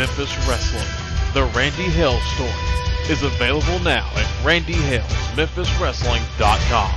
Memphis Wrestling. The Randy Hale Story is available now at randyhalesmemphiswrestling.com.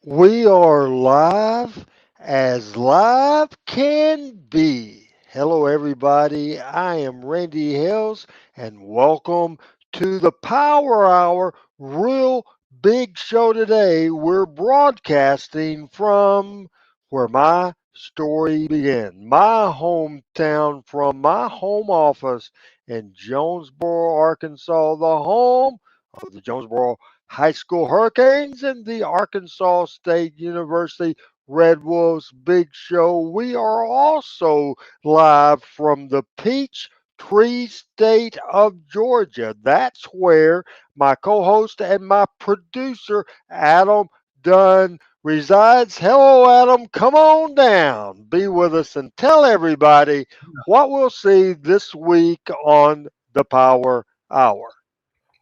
We are live as live can be. Hello, everybody. I am Randy Hills, and welcome to the Power Hour. Real big show today. We're broadcasting from where my story began, my hometown, from my home office in Jonesboro, Arkansas, the home of the Jonesboro High School Hurricanes and the Arkansas State University Red Wolves Big Show. We are also live from the Peach Tree State of Georgia. That's where my co host and my producer, Adam Dunn, resides. Hello, Adam. Come on down. Be with us and tell everybody what we'll see this week on the Power Hour.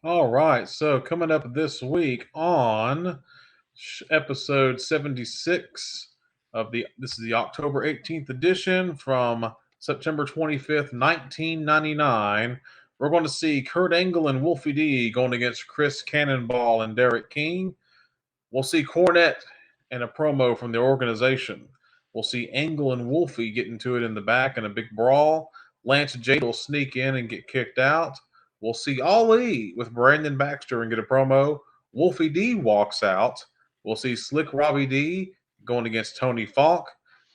All right, so coming up this week on episode 76 of the this is the October 18th edition from September 25th, 1999. We're going to see Kurt Angle and Wolfie D going against Chris Cannonball and Derek King. We'll see Cornette and a promo from the organization. We'll see Angle and Wolfie get into it in the back in a big brawl. Lance Jade will sneak in and get kicked out. We'll see Ali with Brandon Baxter and get a promo. Wolfie D walks out. We'll see Slick Robbie D going against Tony Falk.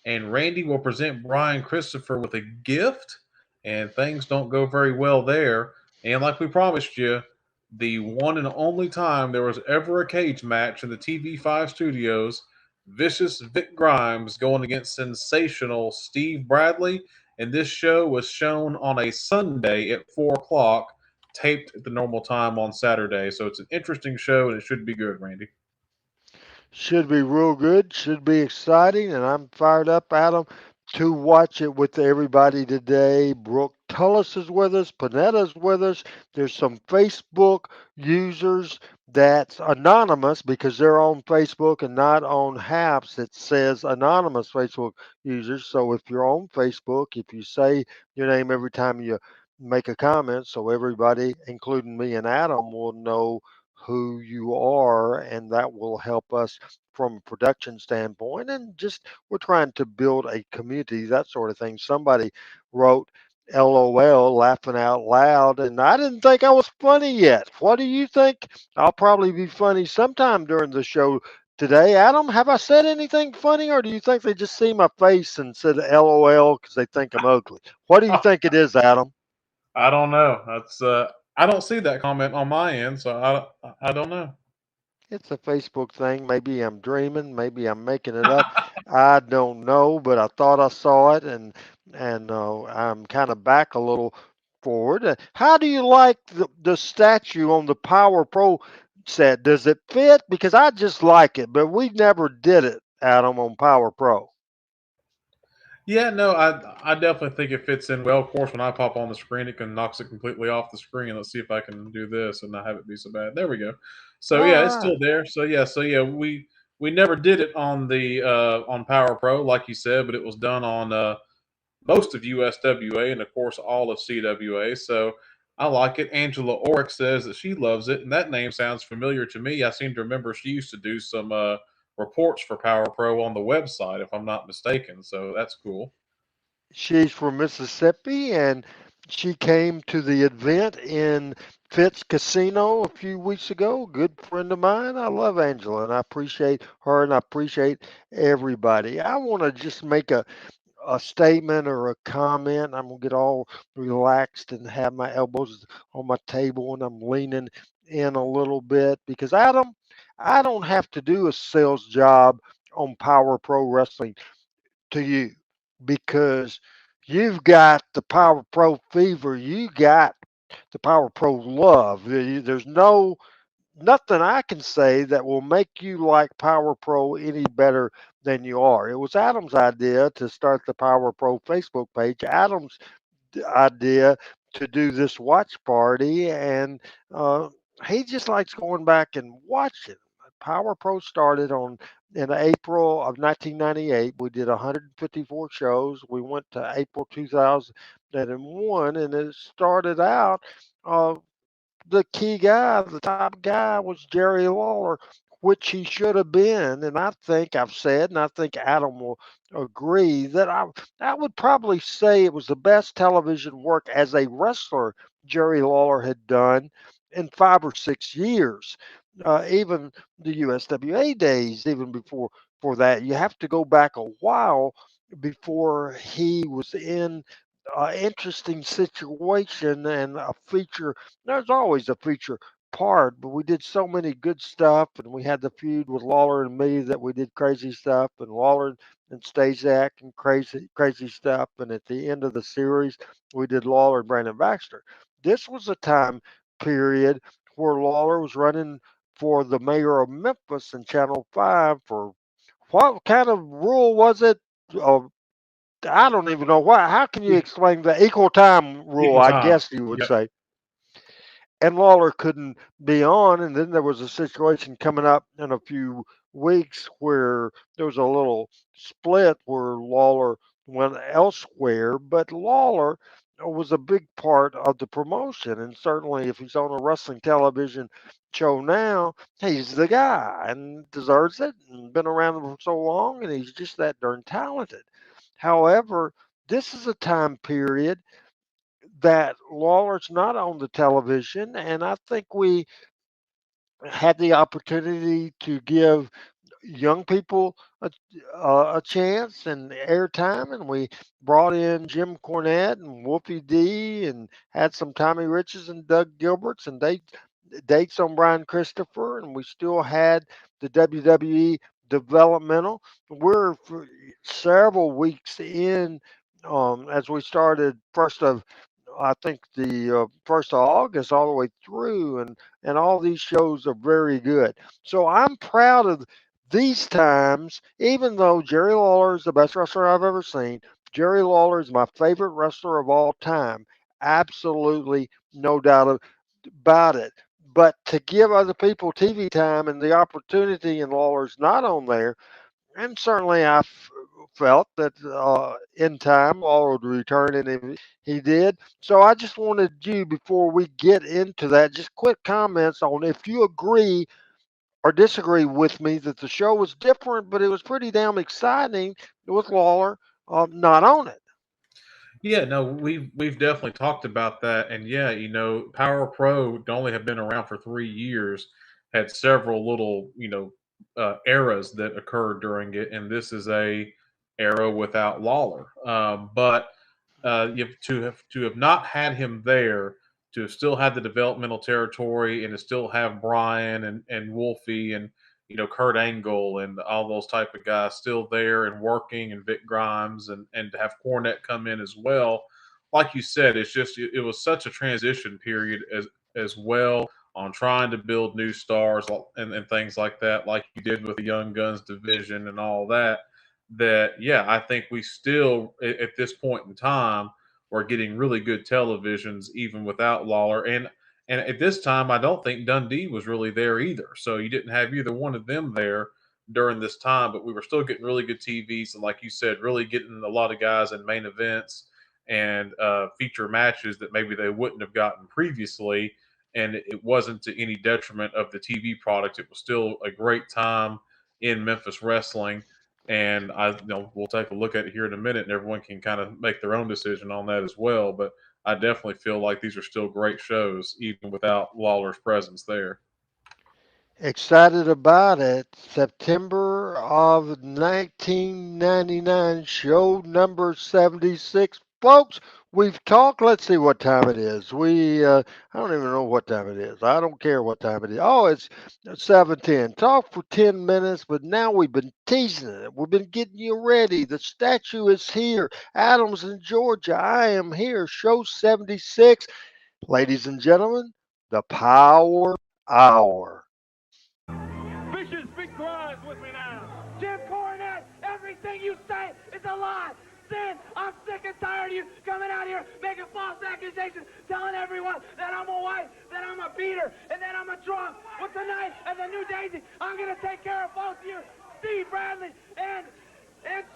And Randy will present Brian Christopher with a gift. And things don't go very well there. And like we promised you, the one and only time there was ever a cage match in the TV5 studios. Vicious Vic Grimes going against sensational Steve Bradley. And this show was shown on a Sunday at 4 o'clock, taped at the normal time on Saturday. So it's an interesting show and it should be good, Randy. Should be real good, should be exciting, and I'm fired up, Adam, to watch it with everybody today. Brooke Tullis is with us, Panetta's with us. There's some Facebook users that's anonymous because they're on Facebook and not on Haps. It says anonymous Facebook users. So if you're on Facebook, if you say your name every time you make a comment, so everybody, including me and Adam, will know who you are, and that will help us from a production standpoint. And just we're trying to build a community, that sort of thing. Somebody wrote LOL, laughing out loud, and I didn't think I was funny yet. What do you think? I'll probably be funny sometime during the show today. Adam, have I said anything funny, or do you think they just see my face and said LOL because they think I'm ugly? What do you think it is, Adam? I don't know. That's I don't see that comment on my end, so I don't know. It's a Facebook thing. Maybe I'm dreaming. Maybe I'm making it up. I don't know, but I thought I saw it, and I'm kind of back a little forward. How do you like the statue on the Power Pro set? Does it fit? Because I just like it, but we never did it, Adam, on Power Pro. Yeah, no, I definitely think it fits in well. Of course, when I pop on the screen, it can knocks it completely off the screen. Let's see if I can do this and not have it be so bad. There we go. So All yeah, it's right. still there. So yeah, we never did it on the on Power Pro, like you said, but it was done on most of USWA and of course all of CWA. So I like it. Angela Orick says that she loves it, and that name sounds familiar to me. I seem to remember she used to do some reports for Power Pro on the website, if I'm not mistaken. So that's cool. She's from Mississippi, and she came to the event in Fitz Casino a few weeks ago. Good friend of mine. I love Angela, and I appreciate her, and I appreciate everybody. I want to just make a statement or a comment. I'm gonna get all relaxed and have my elbows on my table, and I'm leaning in a little bit because Adam, I don't have to do a sales job on Power Pro Wrestling to you because you've got the Power Pro fever. You got the Power Pro love. There's nothing I can say that will make you like Power Pro any better than you are. It was Adam's idea to start the Power Pro Facebook page. Adam's idea to do this watch party, and uh, he just likes going back and watching. Power Pro started on in April of 1998. We did 154 shows. We went to April 2001, and it started out. Uh, the key guy, the top guy, was Jerry Lawler, which he should have been. And I think I've said, and I think Adam will agree that I would probably say it was the best television work as a wrestler Jerry Lawler had done in 5 or 6 years. Even the USWA days, even before that, you have to go back a while before he was in interesting situation and a feature. There's always a feature part, but we did so many good stuff, and we had the feud with Lawler and me that we did crazy stuff, and Lawler and Stasiak and crazy stuff, and at the end of the series, we did Lawler and Brandon Baxter. This was a time period where Lawler was running for the mayor of Memphis in Channel 5 for what kind of rule was it? I don't even know why. How can you E- explain the equal time rule? Equal I time. guess you would Yep. say. And Lawler couldn't be on, and then there was a situation coming up in a few weeks where there was a little split where Lawler went elsewhere, but Lawler was a big part of the promotion, and certainly if he's on a wrestling television show now, he's the guy and deserves it, and been around for so long, and he's just that darn talented. However, this is a time period that Lawler's not on the television, and I think we had the opportunity to give young people a chance and airtime, and we brought in Jim Cornette and Wolfie D, and had some Tommy Riches and Doug Gilberts, and they dates on Brian Christopher, and we still had the WWE developmental. We're several weeks in as we started first of. I think the 1st of August all the way through, and all these shows are very good. So I'm proud of these times, even though Jerry Lawler is the best wrestler I've ever seen. Jerry Lawler is my favorite wrestler of all time. Absolutely no doubt about it. But to give other people TV time and the opportunity, and Lawler's not on there, and certainly felt that in time Lawler would return, and he did. So I just wanted you, before we get into that, just quick comments on if you agree or disagree with me that the show was different, but it was pretty damn exciting with Lawler not on it. Yeah, no, we've definitely talked about that, and yeah, Power Pro would only have been around for 3 years, had several little eras that occurred during it, and this is a era without Lawler. But you have to have not had him there, to have still had the developmental territory, and to still have Brian and Wolfie and Kurt Angle and all those type of guys still there and working, and Vic Grimes, and to have Cornette come in as well. Like you said, it was such a transition period as well, on trying to build new stars and things like that, like you did with the Young Guns division and all that. That, yeah, I think we still at this point in time we're getting really good televisions even without Lawler, and at this time I don't think Dundee was really there either, so you didn't have either one of them there during this time, but we were still getting really good TVs, and like you said, really getting a lot of guys in main events and feature matches that maybe they wouldn't have gotten previously. And it wasn't to any detriment of the TV product. It was still a great time in Memphis wrestling. And we'll take a look at it here in a minute, and everyone can kind of make their own decision on that as well. But I definitely feel like these are still great shows, even without Lawler's presence there. Excited about it. September of 1999, show number 76. Folks, we've talked. Let's see what time it is. I don't even know what time it is. I don't care what time it is. Oh, it's 7:10. Talk for 10 minutes, but now we've been teasing it. We've been getting you ready. The statue is here. Adams in Georgia. I am here. Show 76. Ladies and gentlemen, the Power Hour. Vicious big crimes with me now. Jim Cornette, everything you say is a lie. Sin, I'm sick and tired of you coming out here making false accusations, telling everyone that I'm a wife, that I'm a beater, and that I'm a drunk. Well, tonight, as a new Daisy, I'm going to take care of both of you. Steve Bradley and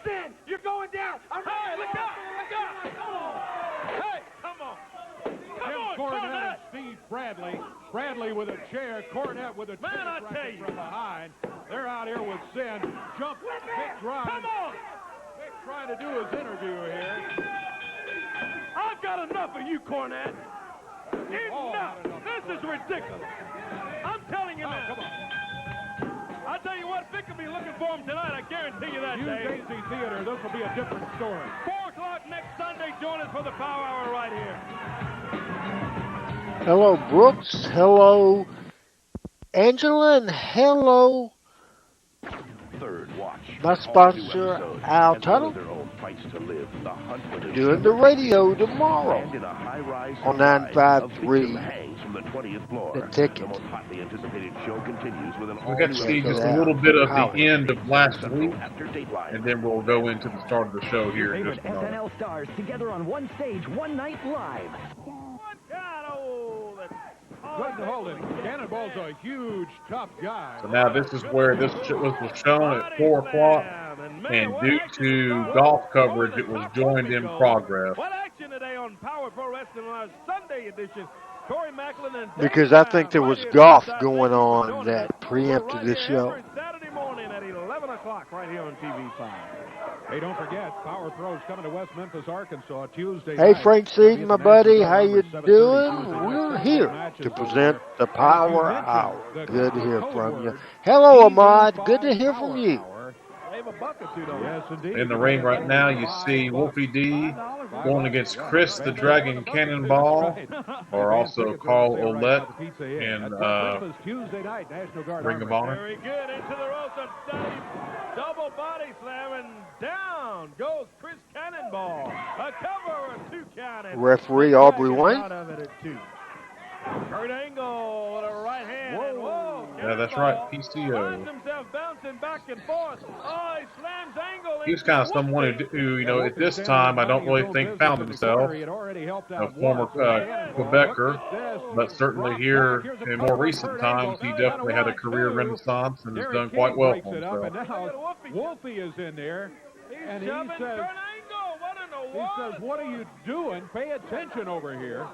Sin. You're going down. Hey, look out! Come on! Hey, come on! Jim Cornette and Steve Bradley. Bradley with a chair, Cornette with a chair. Man, I tell you. From behind. They're out here with Sin. Jump, Vic Grimes. Come on! Vic trying to do his interview here. I've got enough of you, Cornette. Enough! This is ridiculous. I'm telling you now. Come on. I'll tell you what, Vic will be looking for him tonight. I guarantee you that, Use Dave. Daisy Theater. This will be a different story. 4 o'clock next Sunday. Join us for the Power Hour right here. Hello, Brooks. Hello, Angela, and hello, Third watch. my sponsor, Al Tuttle, doing the radio tomorrow on 953. The Ticket. We got to see just a little bit of the end of last week, and then we'll go into the start of the show here in just a moment. SNL stars together on one stage, one night live. Good to hold him. Cannonball's a huge, tough guy. So now this is where this was shown at 4 o'clock, and due to golf coverage, it was joined in progress. What action today on Power Pro Wrestling on our Sunday edition? Corey Macklin and Because I think there was golf going on that preempted the show. Saturday morning at 11 o'clock right here on TV5. Hey, don't forget, Power Pro's coming to West Memphis, Arkansas, Tuesday Hey, night. Frank Seaton, my buddy, how you doing? We're here to present the Power Hour. Good to hear from you. Hello, Ahmad. Good to hear from you. Save a buck or two, don't Yes, indeed. In the ring right now, you see Wolfie D going against Chris the Dragon Cannonball, or also Carl Ouellette in Tuesday night, National Guard Ring of Honor. Very good. Into the ropes of double body slam, and down goes Chris Cannonball. A cover, a 2 count. And Referee Aubrey Wayne. out of it at 2. Kurt Angle with a right hand. And whoa, Yeah, that's right, Cannonball PCO. finds himself bouncing back and forth. Oh, he slams Angle. He was kind of someone who, you know, at this time, I don't really think found himself a former Quebecer, but certainly here in more recent times, he definitely had a career renaissance and has done quite well for himself. And now Wolfie is in there, and he Shoving says, Kurt Angle. What in the he world? says, what are you doing? Pay attention over here.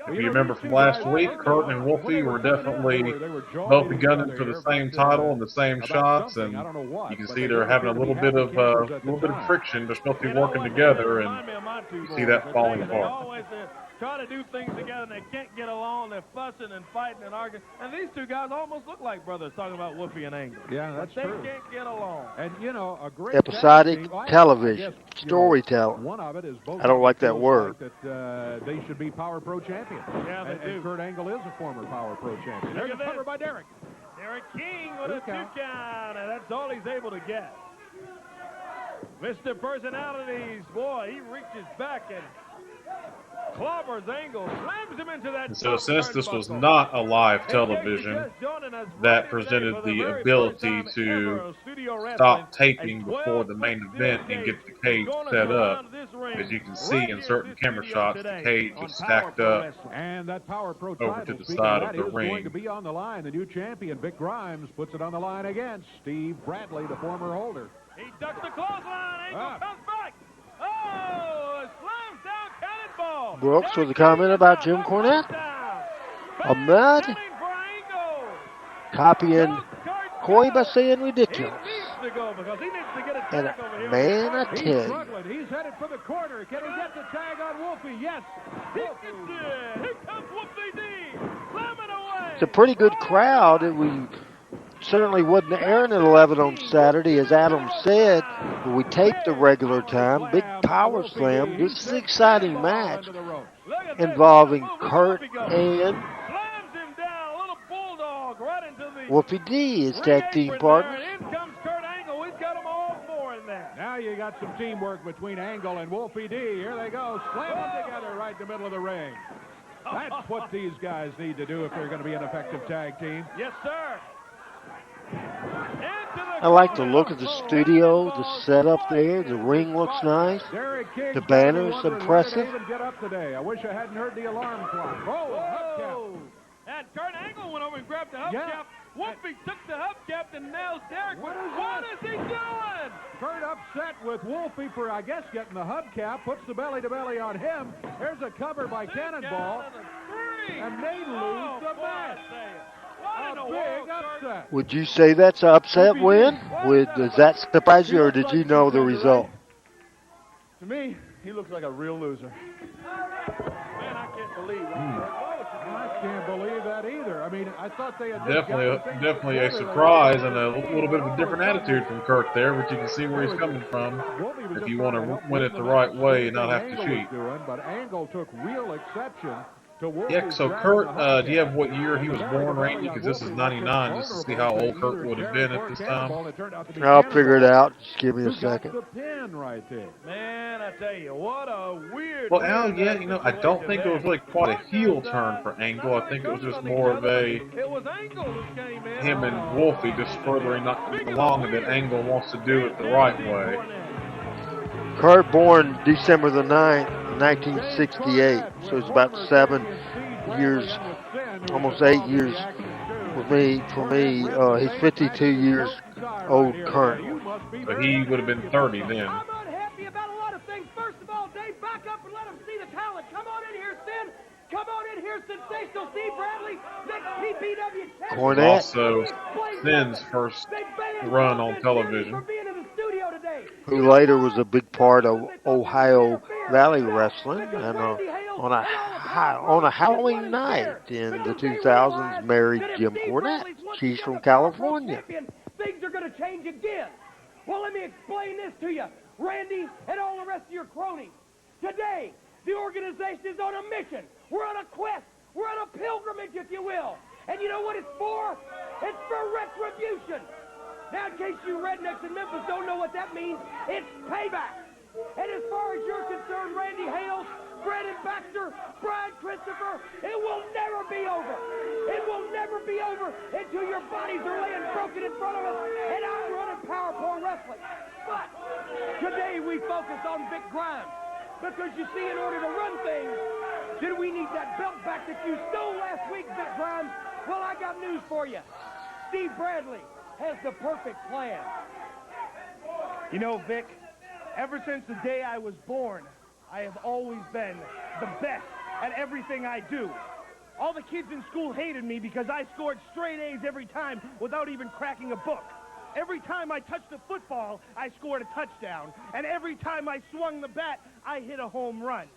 If you remember from last week, Kurt and Wolfie were definitely both gunning for the same title and the same shots, and you can see they're having a little bit of friction. They're supposed to be working together, and you see that falling They apart. always try to do things together, and they can't get along. They're fussing and fighting and arguing. And these two guys almost look like brothers, talking about Wolfie and Angle. Yeah, that's They true. can't get along. And, you know, a great Episodic tag team. I television, guess, you know, storytelling. one of it is both I don't like that feels word. like that they should be Power Pro champions. Yeah, they do. And Kurt Angle is a former Power Pro champion. There's a Look at cover this. by Derek. Derek King with a 2 2 count. count, and that's all he's able to get. Mr. Personalities, boy, he reaches back and clobbers Angle, slams him into that. And so since this was not a live television that presented the ability to stop taping before the main event and get the cage set up, as you can see in certain camera shots, the cage is stacked up And that Power Pro over title, to the speaking side of of that, the is going ring. to be on the line. The new champion, Vic Grimes, puts it on the line against Steve Bradley, the former holder. He ducks the clothesline. Angle comes back. Oh, slams down Cannonball. Brooks with a comment about Jim Cornette. Ahmed copying Corey by saying ridiculous. And man, I He's tell you, struggling. He's headed for the corner. Can he get the tag on Wolfie? Yes. Here comes Wolfie D. Slamming away. it's a pretty good crowd. And we certainly wasn't airing at 11 on Saturday, as Adam said. But we taped the regular time. Big power slam. This is an exciting match involving Kurt and Slams him down. A little bulldog right into the Wolfie D, his tag team partner. In comes Kurt Angle. He's got them all 4 in there. Now you got some teamwork between Angle and Wolfie D. Here they go. Slam them together right in the middle of the ring. That's what these guys need to do if they're going to be an effective tag team. Yes, sir. I like the look of the studio, the setup there. The ring looks nice. Derek King, The banner's wondering impressive. why they even get up today. I wish I hadn't heard the alarm clock. Oh, a hubcap. And Kurt Angle went over and grabbed the hubcap. Wolfie took the hubcap and now Derek. What is he doing? Kurt upset with Wolfie for, I guess, getting the hubcap. Puts the belly-to-belly on him. There's a cover by Cannonball. And they lose the match. A big upset. Would you say that's an upset win? Does that surprise you, or did you know the result? To me, he looks like a real loser. Man, I can't believe it. I can't believe that either. I mean, I thought they had Definitely a surprise and a little bit of a different attitude from Kurt there, but you can see where he's coming from if you want to win it the right way and not have to cheat. But Angle took real exception. Yeah, so Kurt, do you have what year he was born, Randy? Because this is 99, just to see how old Kurt would have been at this time. I'll figure it out. Just give me a second. The pin right there. Man, I tell you, what a weird. Well, Al, yeah, I don't think it was really quite a heel turn for Angle. I think it was just more of a him and Wolfie just furthering along that Angle wants to do it the right way. Kurt born December the 9th, 1968, so it's about 7 years, almost 8 years for me. He's 52 years old currently. So he would have been 30 then. I'm unhappy about a lot of things. First of all, Dave, back up and let them see the talent. Come on in here, Sin. Come on in here, sensational Steve Bradley, next PPW champion. Cornette. Also, Sin's first run on television. Who later was a big part of Ohio Valley Wrestling, and on a Halloween night in the 2000s married Jim Cornette. She's from California. Things are going to change again. Well, let me explain this to you, Randy, and all the rest of your cronies. Today, the organization is on a mission. We're on a quest. We're on a pilgrimage, if you will. And you know what it's for? It's for retribution. Now, in case you rednecks in Memphis don't know what that means, it's payback. And as far as you're concerned, Randy Hales, Brandon Baxter, Brian Christopher, it will never be over. It will never be over until your bodies are laying broken in front of us and I'm running Power Pro Wrestling. But today we focus on Vic Grimes. Because you see, in order to run things, then we need that belt back that you stole last week, Vic Grimes. Well, I got news for you. Steve Bradley has the perfect plan. You know, Vic, ever since the day I was born, I have always been the best at everything I do. All the kids in school hated me because I scored straight A's every time without even cracking a book. Every time I touched a football, I scored a touchdown. And every time I swung the bat, I hit a home run.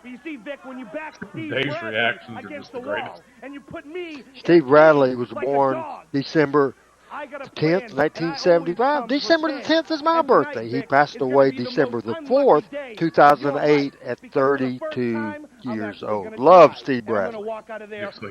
But you see, Vic, when you back Steve Bradley against the wall, and you put me... Steve Bradley was born December 10th, 1975. December the 10th is my birthday. He passed away December the 4th, 2008 at 32 years old. Love Steve Bradley.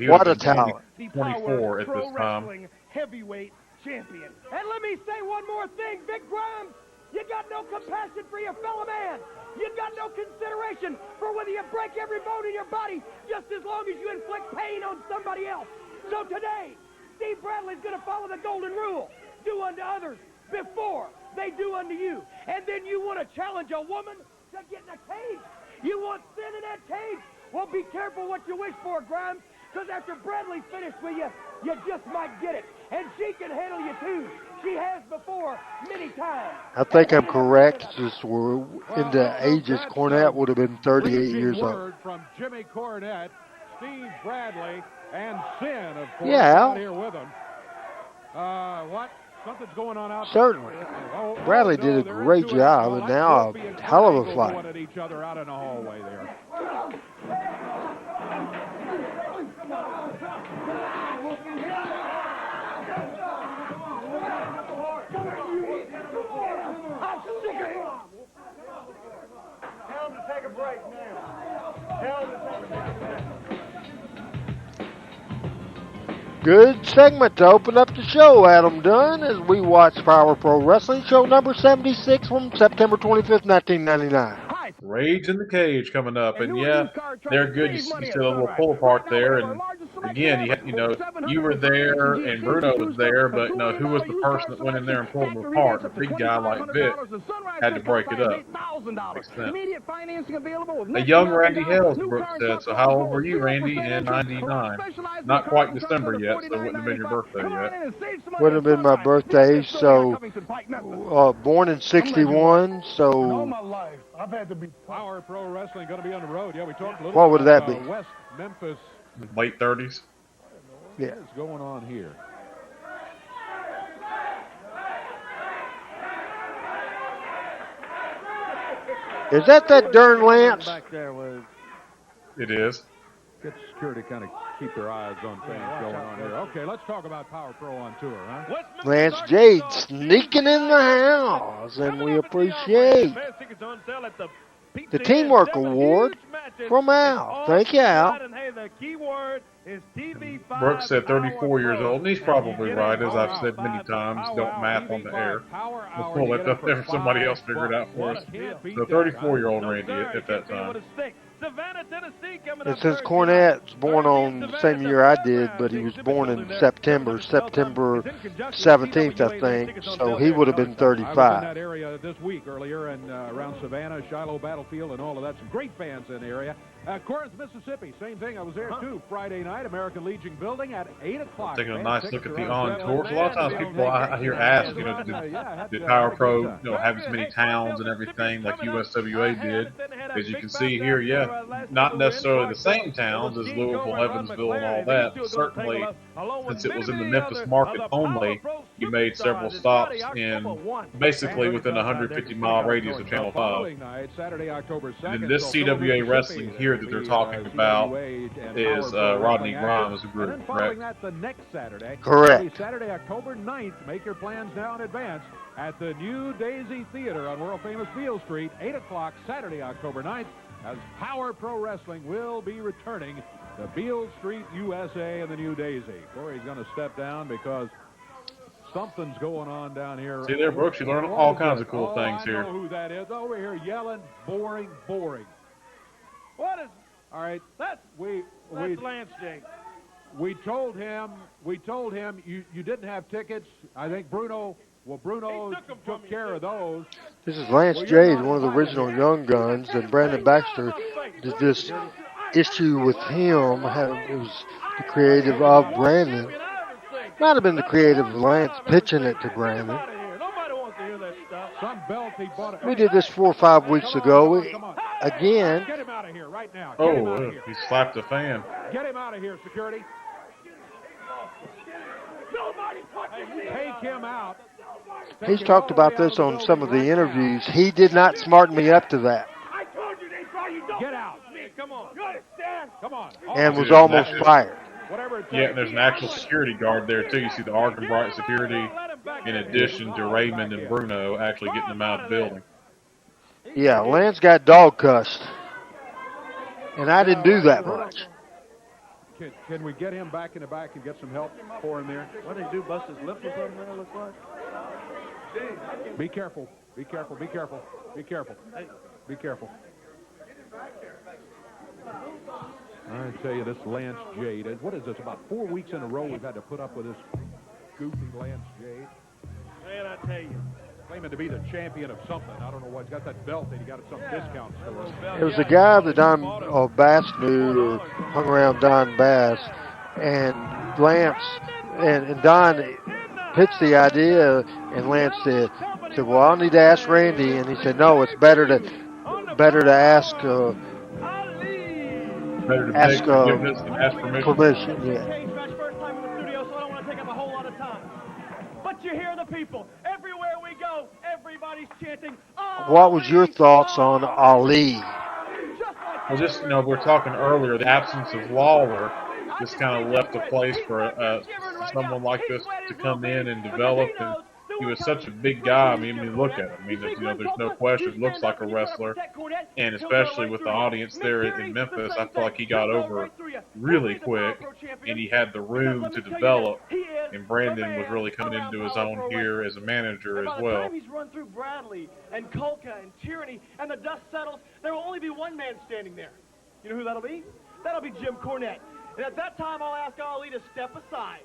What a talent. 24 at this time. Heavyweight champion. And let me say one more thing, Vic Grimes. You got no compassion for your fellow man. You got no consideration for whether you break every bone in your body just as long as you inflict pain on somebody else. So today, Steve Bradley's going to follow the golden rule. Do unto others before they do unto you. And then you want to challenge a woman to get in a cage. You want sin in that cage? Well, be careful what you wish for, Grimes, because after Bradley's finished with you, you just might get it. And she can handle you, too. She has before many times. I think I'm correct. Just we're in the ages. Cornette would have been 38 years old. Word from Jimmy Cornette, Steve Bradley, and Sin, of course, Yeah. out here with him. What? Something's going on out there. Certainly. Bradley did a great job, and now a hell of a fight. At each other out in the hallway there. Tell him to take a break now. Tell him to take a break. Good segment to open up the show, Adam Dunn, as we watch Power Pro Wrestling, show number 76 from September 25th, 1999. Rage in the Cage coming up, and yeah, they're good. You see a little pull apart there, and again, you were there and Bruno was there, but who was the person that went in there and pulled them apart? A big guy like Vic had to break it up. Makes sense. A young Randy Hales, Brooks said. So how old were you, Randy, in '99? Not quite December yet, so it wouldn't have been your birthday yet. Wouldn't have been my birthday, so born in '61, so Power Pro Wrestling going to be on the road. Yeah, we talked a little what would that be? West Memphis. Late 30s. Yeah. What's going on here? Is that darn Lance? Back there was. It is. Get security kind of keep their eyes on things going on here. Okay, let's talk about Power Pro on tour, huh? Lance Jade sneaking in the house, and we appreciate the Teamwork Award from Al. Thank you, Al. Brooks said 34 years old, and he's probably right, as I've said many times. Don't math on the air. We'll let that there for somebody else figure it out for us. So 34-year-old Randy at that time. And since Cornette's born on the same year I did, but he was born in September 17th, I think, so he would have been 35. I was in that area this week earlier and around Savannah, Shiloh Battlefield, and all of that. Some great fans in the area. Corinth, Mississippi, same thing. I was there too Friday night, American Legion building at 8 o'clock. Taking a nice look at the on-tour. So a lot of times people I hear ask, did Power Pro have as many towns and everything like USWA did? As you can see here, not necessarily the same towns as Louisville, Evansville, and all that. But certainly, since it was in the Memphis market only, he made several stops in basically within a 150-mile radius of Channel 5. And this CWA wrestling here that they're talking about is Rodney Grimes group, correct? The next Saturday. Correct. Saturday, October 9th. Make your plans now in advance at the New Daisy Theater on world-famous Beale Street, 8 o'clock Saturday, October 9th, as Power Pro Wrestling will be returning to Beale Street, USA, and the New Daisy. Corey's going to step down because something's going on down here. See there, Brooks, you learn all kinds of cool things here. I know who that is. Over here yelling, boring. What is? All right. That's Lance Jade. We told him you didn't have tickets. I think Bruno took care of those. This is Lance Jade, one of the original Young Guns, and Brandon Baxter did this issue with him. It was the creative of Brandon. Might have been the creative of Lance pitching it to Brandon. We did this 4 or 5 weeks ago. Again. Get him out of here right now. Oh, he slapped a fan. Get him out of here, security. Take him out. He's talked about this on some of the interviews. He did not smarten me up to that. I told you they saw you. Get out. Come on. You understand? Come on. And was almost fired. Yeah, and there's an actual security guard there, too. You see the Arkham Bright security, in addition to Raymond and Bruno actually getting them out of the building. Yeah, Lance got dog cussed. And I didn't do that much. Can we get him back in the back and get some help for him there? What did he do? Bust his lip or something? It looks like. Be careful. Be careful. Be careful. Be careful. Be careful. I tell you, this Lance Jade. What is this? About 4 weeks in a row we've had to put up with this goofy Lance Jade. Man, I tell you. Claiming to be the champion of something. I don't know what. He's got that belt that he got at some discount store. It was a guy that Don Bass knew or hung around Don Bass. And Lance and Don pitched the idea, and Lance said, well, I'll need to ask Randy. And he said, no, it's better to ask Ask permission. Yeah. First time in the studio, so I don't want to take up a whole lot of time. But you hear the people. Everywhere we go, everybody's chanting. What was your thoughts on Ali? Well, just, we're talking earlier, the absence of Lawler just kind of left a place for someone like this to come in and develop. And he was such a big guy. I mean, look at him. I mean, there's no question. Looks like a wrestler. And especially with the audience there in Memphis, I feel like he got over really quick. And he had the room to develop. And Brandon was really coming into his own here as a manager as well. By the time he's run through Bradley and Kolka and Tyranny and the dust settles, there will only be one man standing there. You know who that'll be? That'll be Jim Cornette. And at that time, I'll ask Ali to step aside.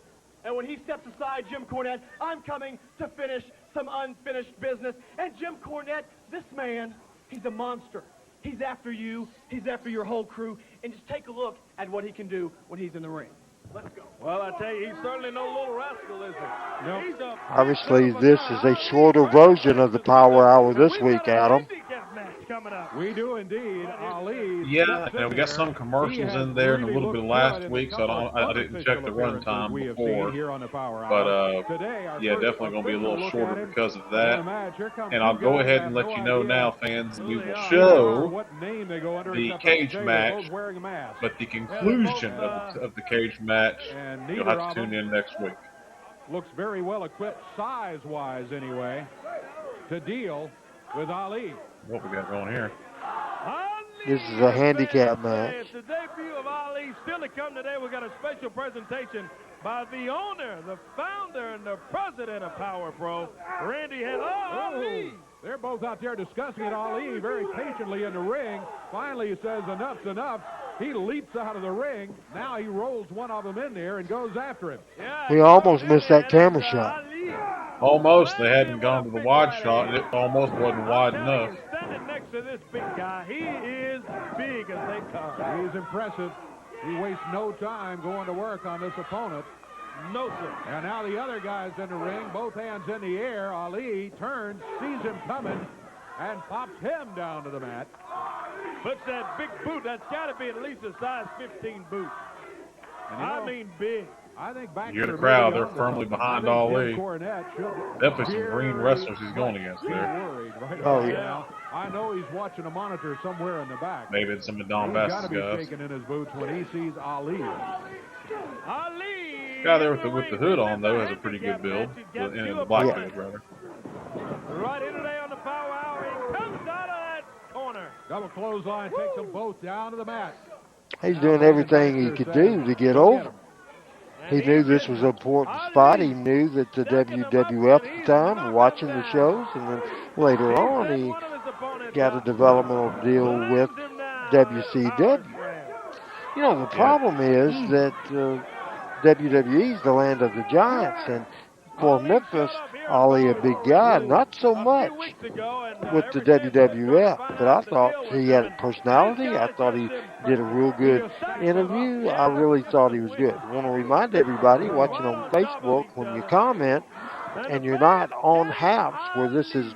And when he steps aside, Jim Cornette, I'm coming to finish some unfinished business. And Jim Cornette, this man, he's a monster. He's after you. He's after your whole crew. And just take a look at what he can do when he's in the ring. Let's go. Well, I tell you, he's certainly no little rascal, is he? No. He's a Obviously, this is a shorter version of the Power Hour this week, Adam. We do indeed. Ali. Yeah, we got some commercials in there and a little bit of last week, so I didn't check the run time before. But, yeah, definitely going to be a little shorter because of that. And I'll go ahead and let you know now, fans, we will show the cage match, but the conclusion of the cage match, you'll have to tune in next week. Looks very well equipped, size-wise anyway, to deal with Ali. What we got going here? This is a handicap match. The debut of Ali still to come today. We've got a special presentation by the owner, the founder, and the president of Power Pro, Randy Hill. Ali! They're both out there discussing it. Ali very patiently in the ring. Finally, he says, enough's enough. He leaps out of the ring. Now he rolls one of them in there and goes after him. We almost missed that camera shot. Almost. They hadn't gone to the wide shot, and it almost wasn't wide enough. Standing next to this big guy, he is big as they come. He's impressive. He wastes no time going to work on this opponent. No, sir. And now the other guy's in the ring, both hands in the air. Ali turns, sees him coming, and pops him down to the mat. Puts that big boot. That's got to be at least a size 15 boot. And I mean big. I think back You hear the crowd, they're firmly behind Ali. Definitely some green wrestlers he's going against there. Oh, yeah. I know he's watching a monitor somewhere in the back. Maybe it's some of Don Bass's He's got to guys. be shaking in his boots when he sees Ali. Ali! Guy there with the hood on, though, has a pretty good build. In the black hood, rather. Right in today on the Power Hour. He comes out of that corner. Double clothesline takes them both down to the mat. He's doing everything he could do to get over. He knew this was an important spot. He knew that the WWF at the time, watching the shows, and then later on he got a developmental deal with WCW. You know, the problem is that WWE is the land of the giants, and for Memphis, Ali a big guy, not so much with the WWF, but I thought he had a personality. I thought he did a real good interview. I really thought he was good. I want to remind everybody watching on Facebook, when you comment and you're not on Haps, where this is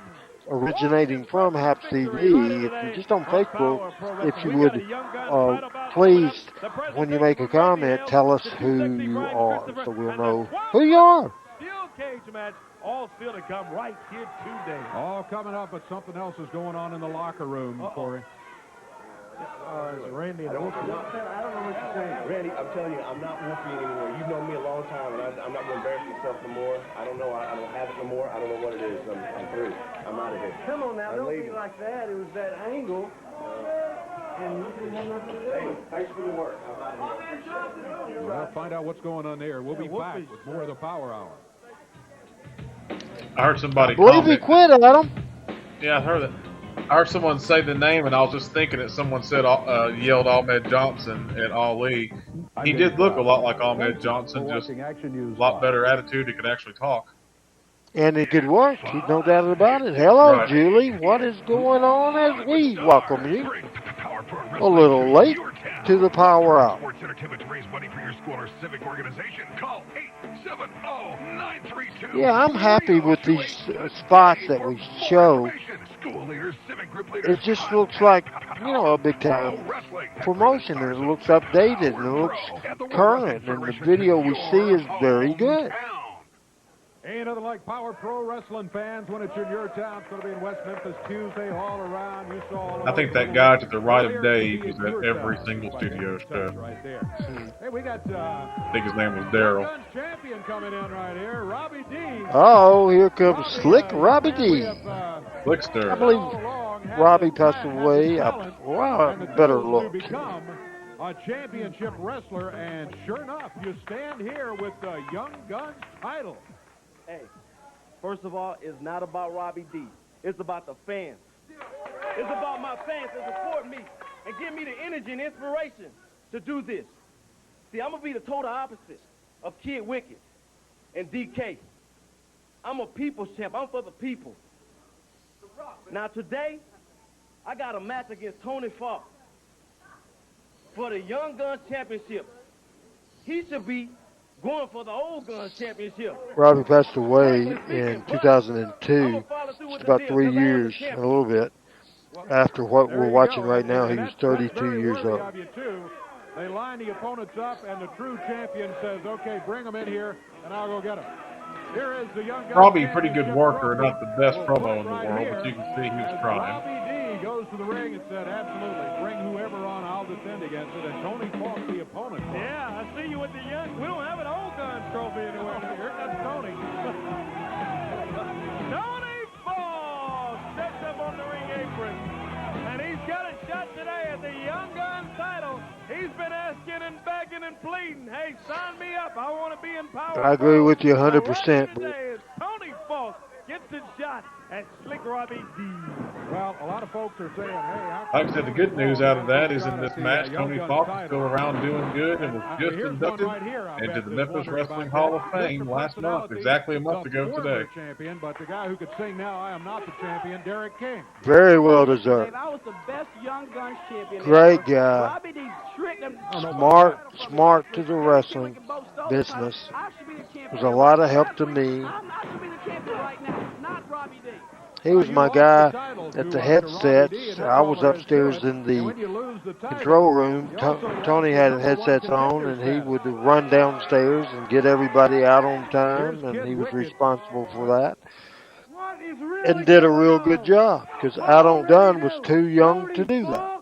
originating from Haps TV, if you're just on Facebook, if you would please, when you make a comment, tell us who you are so we'll know who you are. Cage match, all still to come right here today. All coming up, but something else is going on in the locker room, Corey. Randy, I don't know what you're saying. Randy, I'm telling you, I'm not Wolfie anymore. You've known me a long time, and I'm not going to embarrass myself no more. I don't know. I don't have it no more. I don't know what it is. I'm through. I'm out of here. Come on now, don't be like that. It was that angle. And you didn't have nothing to do. Hey, thanks for the work. I'm out of here. We'll find out what's going on there. We'll be back with more of the Power Hour. I heard somebody believe he quit, Adam. Yeah, I heard that. I heard someone say the name, and I was just thinking that someone said yelled Ahmed Johnson at Ali. He did look a lot like Ahmed Johnson, just a lot better attitude. He could actually talk. And it could work, no doubt about it. Hello, Julie. What is going on as we welcome you a little late to the Power Hour. Sports entertainment to raise money for your school or civic organization. Call 870-932. Yeah, I'm happy with these spots that we show. It just looks like, you know, a big-time promotion. And it looks updated, and it looks current, and the video we see is very good. Ain't nothing like Power Pro Wrestling fans when it's in your town. It's going to be in West Memphis Tuesday, all around. You saw I think that guy to the right of Dave was at every single studio show. Right there. Hey, we got I think his name was Daryl. champion coming in right here, Robbie D. Oh, here comes Slick Robbie D. Slickster. I believe Robbie passed away. Wow, better look. Become a championship wrestler, and sure enough, you stand here with the Young Guns title. Hey, first of all, it's not about Robbie D. It's about the fans. It's about my fans that support me and give me the energy and inspiration to do this. See, I'm going to be the total opposite of Kid Wicked and DK. I'm a people's champ. I'm for the people. Now, today, I got a match against Tony Falk for the Young Guns Championship. He should be going for the Old Guns Championship. Robbie passed away in 2002. It's about 3 years and a little bit after what we're watching right now. He was 32 years old. They line the opponents up, and the true champion says, okay, bring them in here, and I'll go get them. Here is the young guy. Probably a pretty good worker, not the best promo in the world, but you can see he was trying. Robbie D goes to the ring and said, absolutely, bring whoever on, I'll defend against it. And Tony Falk, the opponent. Yeah, I see you with the young. We don't have an Old Guns trophy anywhere. Here comes Tony. Tony Falk steps up on the ring apron. And he's got a shot today at the Young Guns title. He's been asking and begging and pleading. Hey, sign me up. I want to be in power. I agree with you 100%. Today is Tony Falk gets his shot at Slick Robbie D. Well, a lot of folks are saying, hey, like I said, the good news out of that is in this match, Tony Falk is still around doing good and was just inducted into the Memphis Wrestling Hall of Fame last month, exactly a month ago today. Champion, but the guy who could sing now, I am not the champion, Derek King. Very well deserved. I was the best Young Guns champion. Great guy. Robbie D tricked him. Smart to the wrestling business. Was a lot of help to me. I should be the champion right now, not Robbie D. He was my guy at the headsets. I was upstairs in the control room. Tony had headsets on, and he would run downstairs and get everybody out on time, and he was responsible for that. And did a real good job, because Out on Done was too young to do that.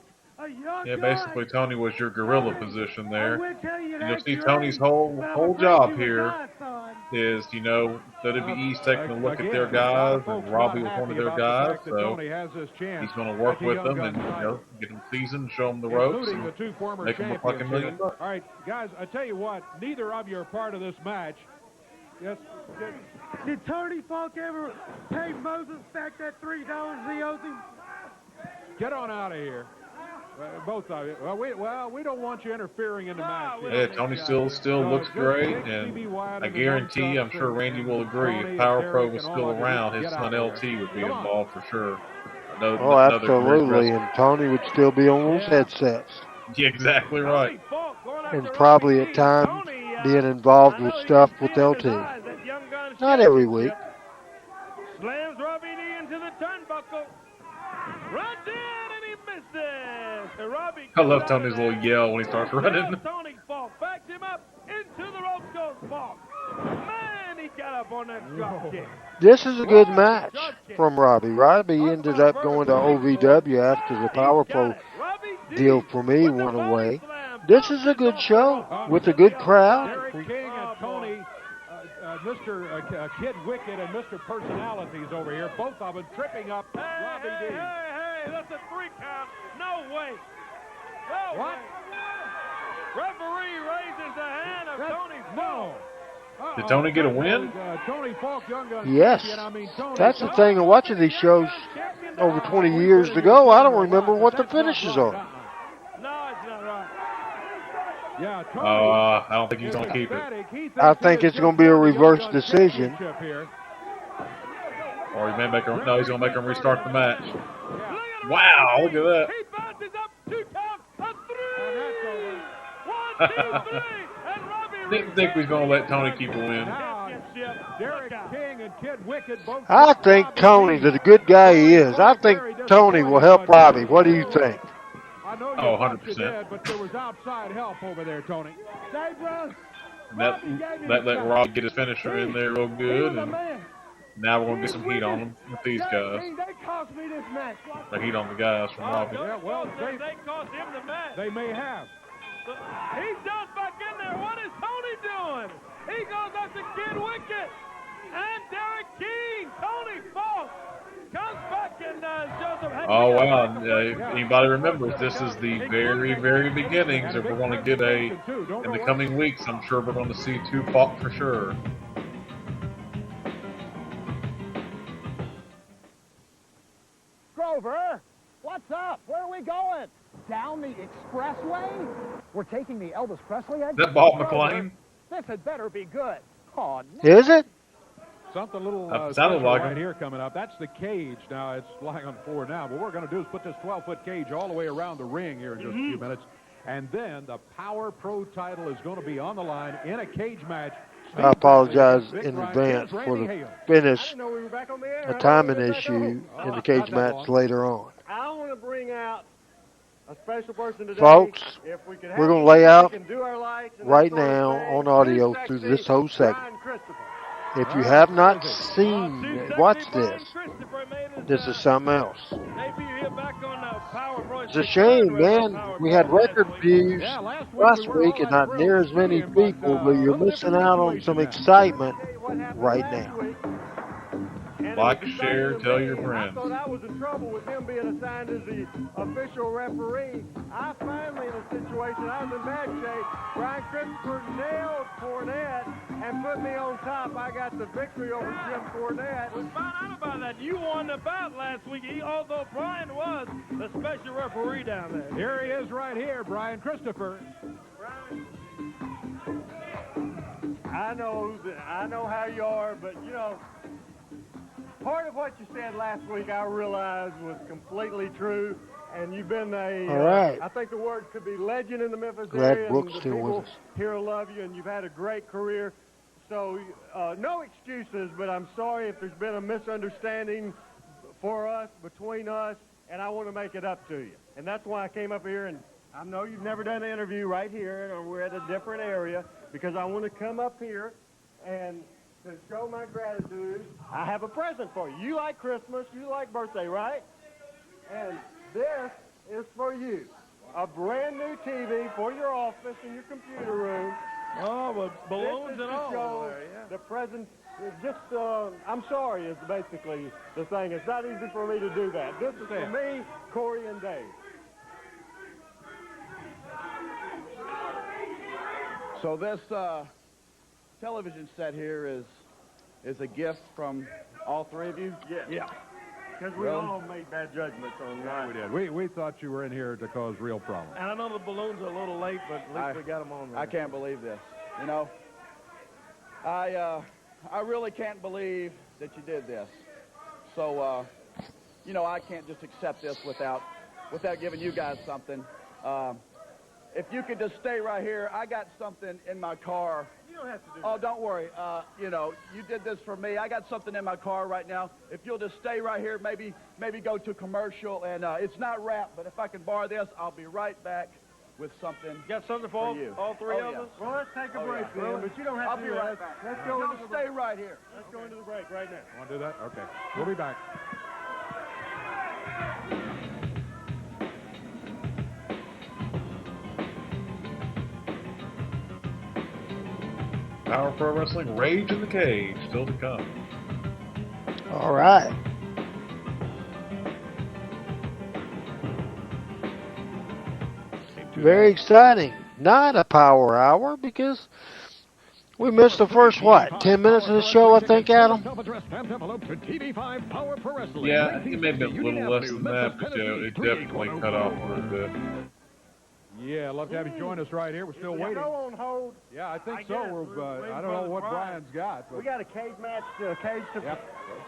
Yeah, basically Tony was your gorilla position there. And you'll see Tony's whole job here is, WWE's taking a look at their guys, and Robbie was one of their guys, so he's going to work with them and get them seasoned, show them the ropes, and make them look like $1 million. All right, guys, I tell you what, neither of you are part of this match. Yes. Did Tony Falk ever pay Moses back that $3 he owes him? Get on out of here. Both of you. Well, we don't want you interfering in the match. Yeah, Tony still looks great, and I guarantee, I'm sure Randy will agree, if Power Pro was still around, his son LT would be involved for sure. Absolutely, and Tony would still be on those headsets. Yeah, exactly right. And probably at times being involved with stuff with LT. Not every week. Slams Robbie D into the turnbuckle. Runs in and he misses. Robbie I love Tony's little yell when he starts running. Tony Falk backs him up into the ropes goes Falk. Man, he got up on that drop kick. This is a good match from Robbie. Robbie ended up going to OVW after the Power Pro deal for me went away. This is a good show with a good crowd. Derek King and Tony, Mr. Kid Wicked and Mr. Personalities over here, both of them tripping up Robbie D. Hey, that's a 3 count. No way. No What? way. Referee raises the hand of Tony Falk. No. Did Tony get a win? Tony Falk, Young Guns Yes. champion. That's the thing of watching these shows over 20 years ago. I don't remember what the finishes are. No, it's not right. Yeah, I don't think he's going to keep it. I think it's going to be a reverse decision. Or he may make him, no, he's going to make him restart the match. Wow, look at that. He bounces up 2 counts, a 3. 1, 2, 3. And Robbie Didn't think we was going to let Tony keep a win. Derek King and Kid Wicked both. I think Tony, the good guy he is, I think Tony will help Robbie. What do you think? I know you 100%. but there was outside help over there, Tony. That let Robbie get his finisher in there real good, and now we're going to get some heat on him with these guys. They cost me this match. The heat on the guys from Robbie. Yeah, well, they cost him the match. They may have. He jumps back in there. What is Tony doing? He goes up to Kid Wicked and Derek King. Tony Falk comes back and Joseph. Oh, wow. Anybody remembers, this is the very, very beginnings. If we're going to get in the coming weeks, I'm sure we're going to see 2 Falk for sure. Grover, what's up? Where are we going? down the expressway? We're taking the Elvis Presley exit? Is that Bob McLean? This had better be good. Oh, no. Is it? Something a little Sounded special like right him. here coming up. That's the cage. Now, it's lying on the floor now. But what we're going to do is put this 12-foot cage all the way around the ring here in just a few minutes. And then the Power Pro title is going to be on the line in a cage match. I apologize Big in Brian, advance here's for Randy the Hale. finish, know we were back on the air. a timing issue in the cage Not that match long. later on. I want to bring out a special person today. Folks, If we could have we're going to him, lay out we can do our lights and right that sort of now thing. on audio Too through sexy, this whole segment. Brian Christopher. If you have not seen, watch this. This is something else. It's a shame, man. We had record views Yeah, last we were week all and not thrilled near to as many see him, but, people, but a you're little missing different out on situation some now. excitement What happened right last now. week, and Like, it was share, exciting to tell me, your and friends. I thought I was in trouble with him being assigned as the official referee. I finally, in a situation, I was in bad shape. Brian Christopher nailed Cornette and put me on top. I got the victory over Jim Cornette. We found out about that. You won the bout last week, although Brian was the special referee down there. Here he is right here, Brian Christopher. I know how you are, but you know, part of what you said last week I realized was completely true, and you've been a. All right. I think the word could be legend in the Memphis Glad area. Brooks and the still with people us. here love you, and you've had a great career. So no excuses, but I'm sorry if there's been a misunderstanding for us, between us, and I want to make it up to you. And that's why I came up here, and I know you've never done an interview right here, and we're at a different area, because I want to come up here and to show my gratitude. I have a present for you. You like Christmas, you like birthday, right? And this is for you. A brand new TV for your office and your computer room. Oh, with This balloons is and to all. show There, yeah. the present. I'm sorry is basically the thing. It's not easy for me to do that. This is for me, Corey, and Dave. So this television set here is a gift from all three of you? Yes. Yeah. Because we all made bad judgments on that. We did. We thought you were in here to cause real problems. And I know the balloons are a little late, but at least we got them on there. I can't believe this. You know, I really can't believe that you did this. So, you know, I can't just accept this without giving you guys something. If you could just stay right here, I got something in my car. You don't have to do Oh, don't worry. You know, you did this for me. I got something in my car right now. If you'll just stay right here, maybe go to commercial. And it's not rap, but if I can borrow this, I'll be right back with something. Got something for you. all three Oh, of yeah. us? Well, let's take a break then, but you don't have I'll to be do right that. back. Let's go into the break. Stay right here. Let's go into the break right now. Want to do that? Okay. We'll be back. Power Pro Wrestling Rage in the Cage, still to come. All right. Very exciting. Not a power hour because we missed the first, 10 minutes of the show, I think, Adam? Yeah, it may have been a little less than that, but yeah, it definitely cut off a little bit. Yeah, love to have you join us right here. We're still waiting. Go on hold. Yeah, I think I so. guess. We're, I don't know what Brian's got. But We got a cage match, cage to Yep.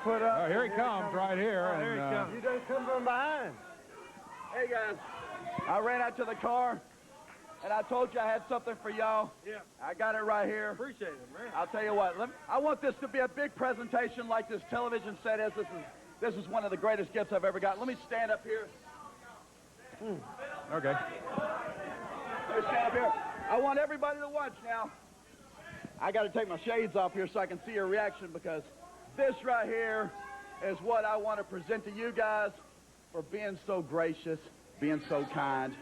put up. Here he comes right here. Oh, here he and, comes. You done come from behind. Hey, guys. I ran out to the car, and I told you I had something for y'all. Yeah. I got it right here. Appreciate it, man. I'll tell you what. I want this to be a big presentation like this television set is. This is one of the greatest gifts I've ever got. Let me stand up here. Okay. Let me stand up here. I want everybody to watch now. I got to take my shades off here so I can see your reaction, because this right here is what I want to present to you guys for being so gracious, being so kind,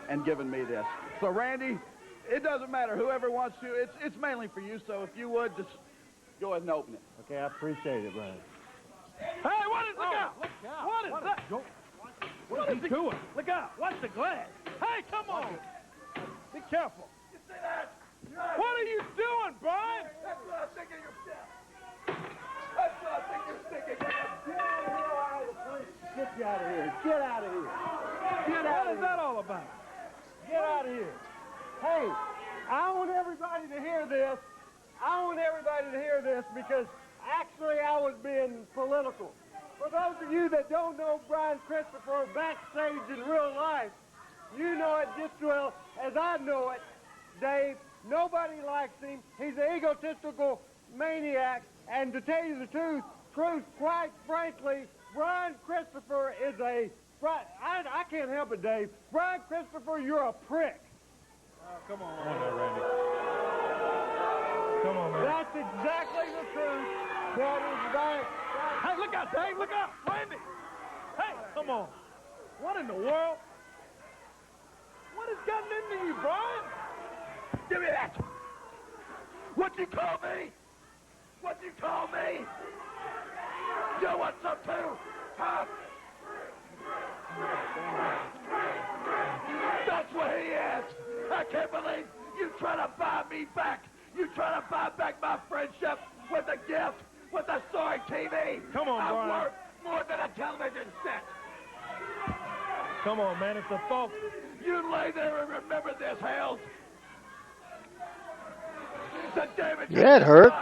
and giving me this. So, Randy, it doesn't matter. Whoever wants to, it's mainly for you, so if you would, just go ahead and open it. Okay, I appreciate it, Brian. Hey, what is look out? What is that? What is he doing? Look out. Watch the glass. Hey, come on. Be careful. You see that? What are you doing, Brian? That's what I think of your step. That's what I think you're sticking. Get you out of here. Get out of here. Get out of is that all about? Get out of here. Hey, I want everybody to hear this. I want everybody to hear this because actually I was being political. For those of you that don't know Brian Christopher backstage in real life, you know it just as well as I know it, Dave. Nobody likes him. He's an egotistical maniac. And to tell you the truth, quite frankly, Brian Christopher is I can't help it, Dave. Brian Christopher, you're a prick. Come on. Come on now, Randy. Come on, man. That's exactly the truth. That is right. Hey, look out, Dave. Look out. Randy. Hey, come on. What in the world? What has gotten into you, Brian? Give me that. What you call me? What you call me? You want some too? Huh? That's what he is. I can't believe you try to buy me back. You try to buy back my friendship with a gift, with a sorry TV. Come on, Brian. I'm worth more than a television set. Come on, man. It's a fault. You lay there and remember this, Hales. The David Yeah, it hurt.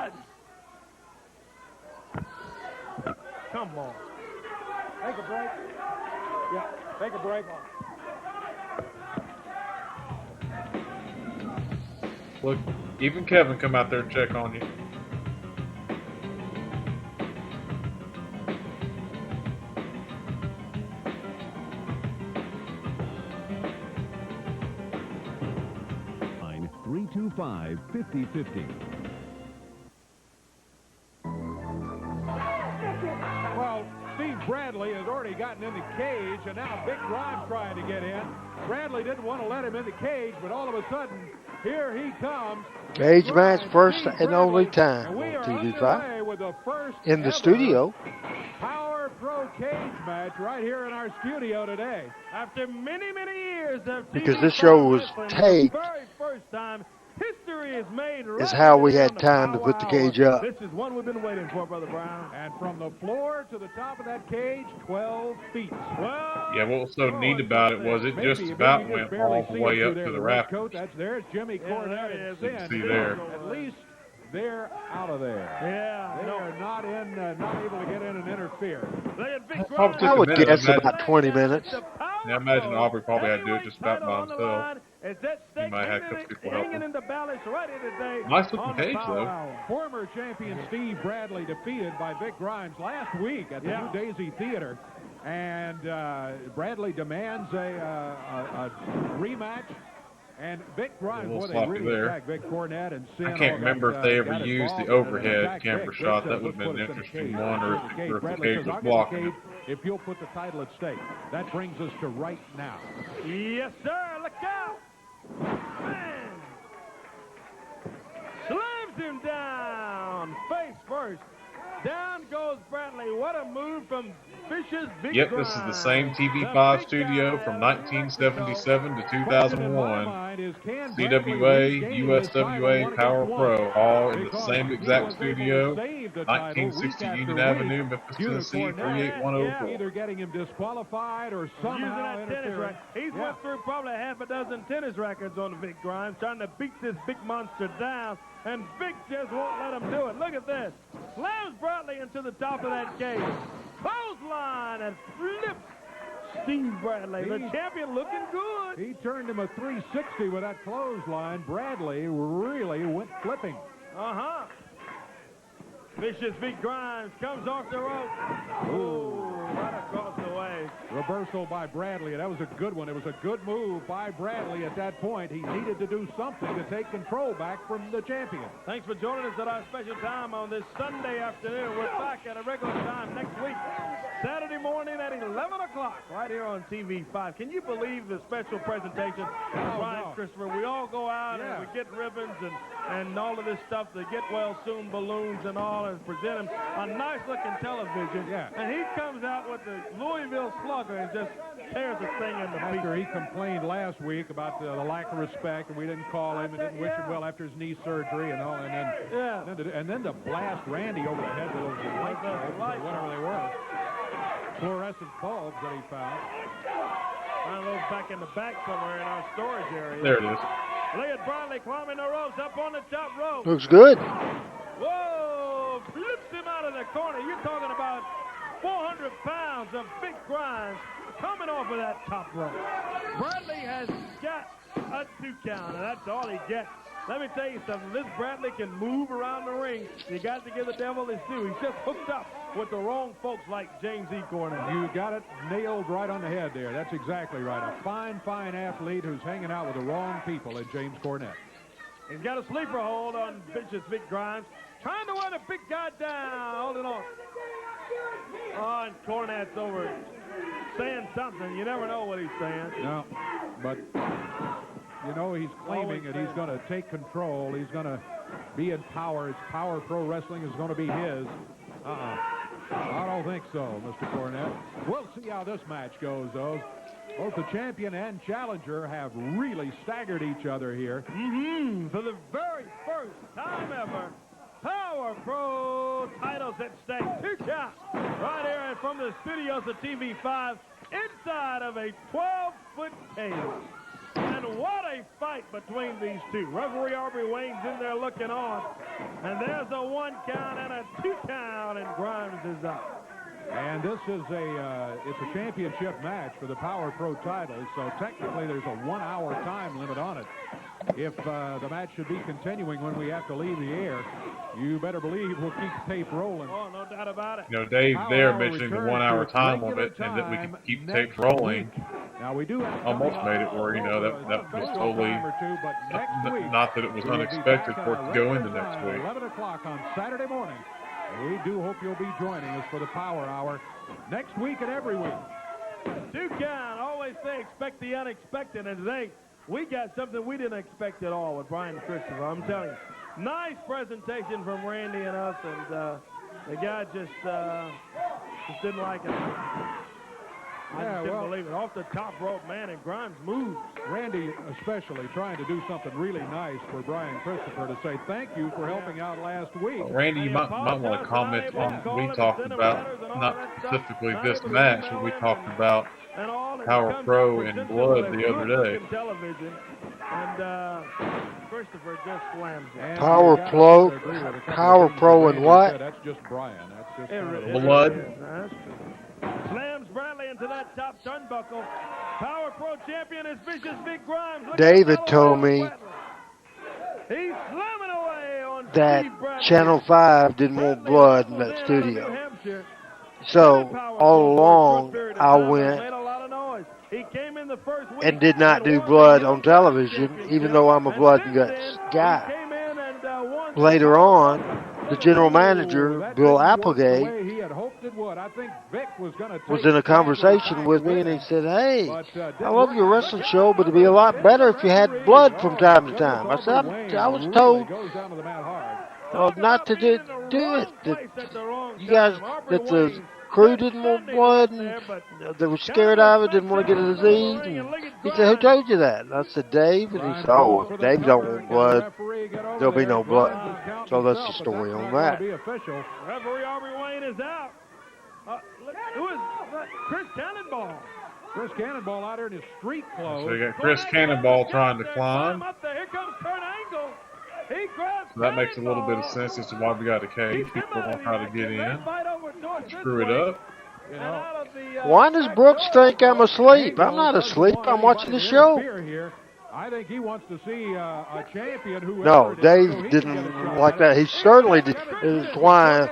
Come on. Take a break. Yeah, take a break. Look, even Kevin come out there and check on you. Line 325-5050. Well, Steve Bradley has already gotten in the cage, and now Vic Grimes trying to get in. Bradley didn't want to let him in the cage, but all of a sudden, here he comes. Cage match, first Steve and only Bradley, time and we on are TV5. underway with the first In the ever studio. Power Pro cage match right here in our studio today. After many, many years of Because TV this show was wrestling, taped, for the very first time, history is made is right how we here had on the time to Power put the Hour. cage up. This is one we've been waiting for, Brother Brown. And from the floor to the top of that cage, 12 feet. 12. Yeah, what was so neat about it was it just about went all the way up to the rafters. There's Jimmy Cornette and You can Sin. see there. At least they're out of there. Yeah. They are not able to get in and interfere. Probably took I a would minute. guess Imagine- about 20 minutes. Yeah, I imagine Aubrey probably had to do it just about by himself. He might have a couple people help him. Nice looking cage, though. Former champion Steve Bradley defeated by Vic Grimes last week at the New Daisy Theater. And Bradley demands a rematch. And Vic Grimes, little boy, they sloppy really there. attacked Vic Cornette and Sin. I can't all remember got, if they ever got used the involved in an overhead attack. camera Vic shot. says, That would have "Let's been put an us in the interesting cage. one, or Let's put us in if the Bradley cage says, was "I'll get the blocking cage it." if you'll put the title at stake." That brings us to right now. Yes, sir. Look out. Man. Slams him down. Face first. Down goes Bradley. What a move from Fisher's Big Yep, this is the same TV5 studio from 1977 to 2001. CWA, USWA, Power Pro, all in the same exact studio. 1960 Union Avenue, Memphis, Tennessee, 38104. Either getting him disqualified or Using somehow that tennis racket. He's went through probably half a dozen tennis rackets on Vic Grimes, trying to beat this big monster down, and Vic just won't let him do it. Look at this. Slams Bradley into the top of that cage. Clothesline and flips Steve Bradley, the champion, looking good. He turned him a 360 with that clothesline. Bradley really went flipping. Uh-huh. Vicious Vic Grimes comes off the rope. Ooh, right across the way. Reversal by Bradley. That was a good one. It was a good move by Bradley at that point. He needed to do something to take control back from the champion. Thanks for joining us at our special time on this Sunday afternoon. We're back at a regular time next week, Saturday morning at 11 o'clock, right here on TV5. Can you believe the special presentation of Brian Christopher? We all go out and we get ribbons and all of this stuff, the Get Well Soon balloons and all, and present him a nice-looking television. And he comes out with the Louisville Slugger and just tears the thing into pieces. After he complained last week about the lack of respect, and we didn't call him and didn't wish him well after his knee surgery and all, and then to blast Randy over the head with those light bulbs or whatever they were, fluorescent bulbs that he found. Find those back in the back somewhere in our storage area. There it is. Look at Bradley climbing the ropes up on the top rope. Looks good. Whoa! Flips him out of the corner. You're talking about 400 pounds of big Grimes coming off of that top rope. Bradley has got a 2 count, and that's all he gets. Let me tell you something. This Bradley can move around the ring. You got to give the devil his due. He's just hooked up with the wrong folks like James E. Cornette. You got it nailed right on the head there. That's exactly right. A fine, fine athlete who's hanging out with the wrong people at James Cornette. He's got a sleeper hold on Vicious Vic Grimes. Trying to wear the big guy down. Holding on. Oh, and Cornette's over saying something. You never know what he's saying. No, but... You know, he's claiming that he's going to take control. He's going to be in power. His Power Pro Wrestling is going to be his. I don't think so, Mr. Cornette. We'll see how this match goes, though. Both the champion and challenger have really staggered each other here. For the very first time ever, Power Pro titles at stake. 2 counts right here and from the studios of TV5 inside of a 12-foot cage. And what a fight between these two. Referee Aubrey Wayne's in there looking on. And there's a 1 count and a 2 count, and Grimes is up. And this is it's a championship match for the Power Pro title, so technically there's a 1-hour time limit on it. If the match should be continuing when we have to leave the air, you better believe we'll keep tape rolling. Oh, no doubt about it. You know, Dave there mentioning the 1-hour time limit and that we can keep tape rolling. Now we do have almost made it where, you know, that was totally, not that it was unexpected for it to go into next week. 11 o'clock on Saturday morning. We do hope you'll be joining us for the Power Hour next week and every week. 2 count. Always say expect the unexpected, and today we got something we didn't expect at all with Brian Christopher. I'm telling you. Nice presentation from Randy and us, and the guy just didn't like it. I just didn't believe it. Off the top rope, man, and Grimes moves. Randy especially trying to do something really nice for Brian Christopher to say thank you for helping out last week. Well, Randy, you might want to comment on we talked about, not specifically this match, but we talked about Power Pro and Blood the other day. And Christopher just slams it. Power Pro and what? That's just Brian. That's just Blood. Slams Bradley into that top turnbuckle. Power Pro champion is Vicious Vic Grimes. David told me he's slamming away on that Channel 5 didn't want Blood in that studio. So all along I went and did not do Blood on television, even though I'm a Blood and Guts guy. Later on, the general manager, Bill Applegate, was in a conversation with me, and he said, "Hey, I love your wrestling show, but it'd be a lot better if you had Blood from time to time." I said, "I was told not to do it. That you guys, that the crew didn't want Blood, and they were scared of it, didn't want to get a disease." And he said, "Who told you that?" And I said, "Dave." And he said, "Oh, if Dave don't want Blood, there'll be no Blood." So that's the story on that. Referee Aubrey Wayne is out. Who is that? Chris Cannonball. Chris Cannonball out there in his street clothes. So you got Chris Cannonball trying to climb. Here comes Kurt Angle. He grabs So that makes a little bit of sense as to why we got a cage. People don't know how to get in. Screw it up. You know, why does Brooks think I'm asleep? I'm not asleep. I'm watching the show. I think he wants to see a champion who. No, Dave didn't like that. He certainly did. Is why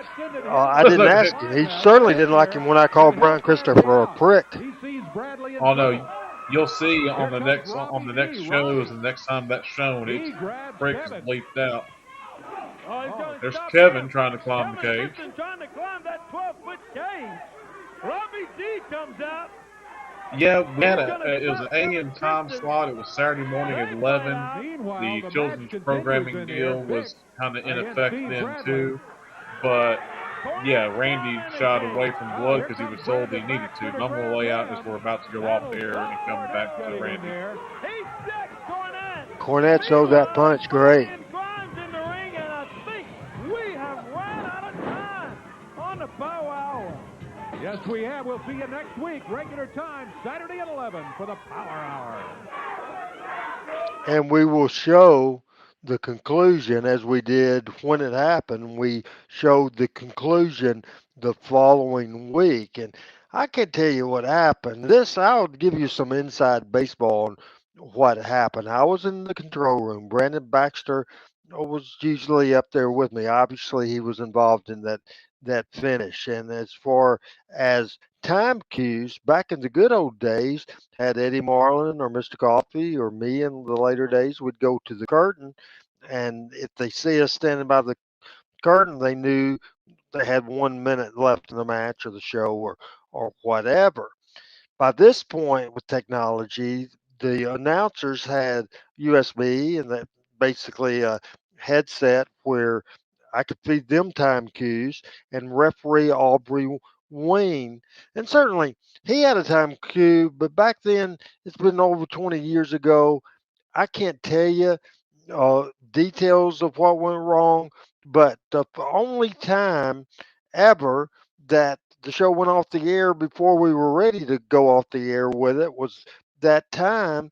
I didn't ask him. He certainly didn't like him when I called Brian Christopher a prick. Oh no, you'll see on the next shows, the next time that's shown, it's prick is bleeped out. There's Kevin trying to climb the cage. Trying to climb that 12-foot cage. Robbie D comes out. Yeah, we had it was an AM time slot. It was Saturday morning at 11. The children's programming deal was kind of in effect then too. But yeah, Randy shied away from Blood because he was told he needed to. Normal layout is we're about to go off the air and come back to Randy. Cornette showed that punch great. Yes, we have. We'll see you next week. Regular time, Saturday at 11 for the Power Hour. And we will show the conclusion as we did when it happened. We showed the conclusion the following week. And I can tell you what happened. I'll give you some inside baseball on what happened. I was in the control room. Brandon Baxter was usually up there with me. Obviously, he was involved in that finish. And as far as time cues, back in the good old days, had Eddie Marlin or Mr. Coffee or me in the later days would go to the curtain, and if they see us standing by the curtain, they knew they had 1 minute left in the match or the show or whatever. By this point with technology, the announcers had USB and that basically a headset where I could feed them time cues, and referee Aubrey Wayne. And certainly he had a time cue, but back then it's been over 20 years ago. I can't tell you details of what went wrong, but the only time ever that the show went off the air before we were ready to go off the air with it was that time,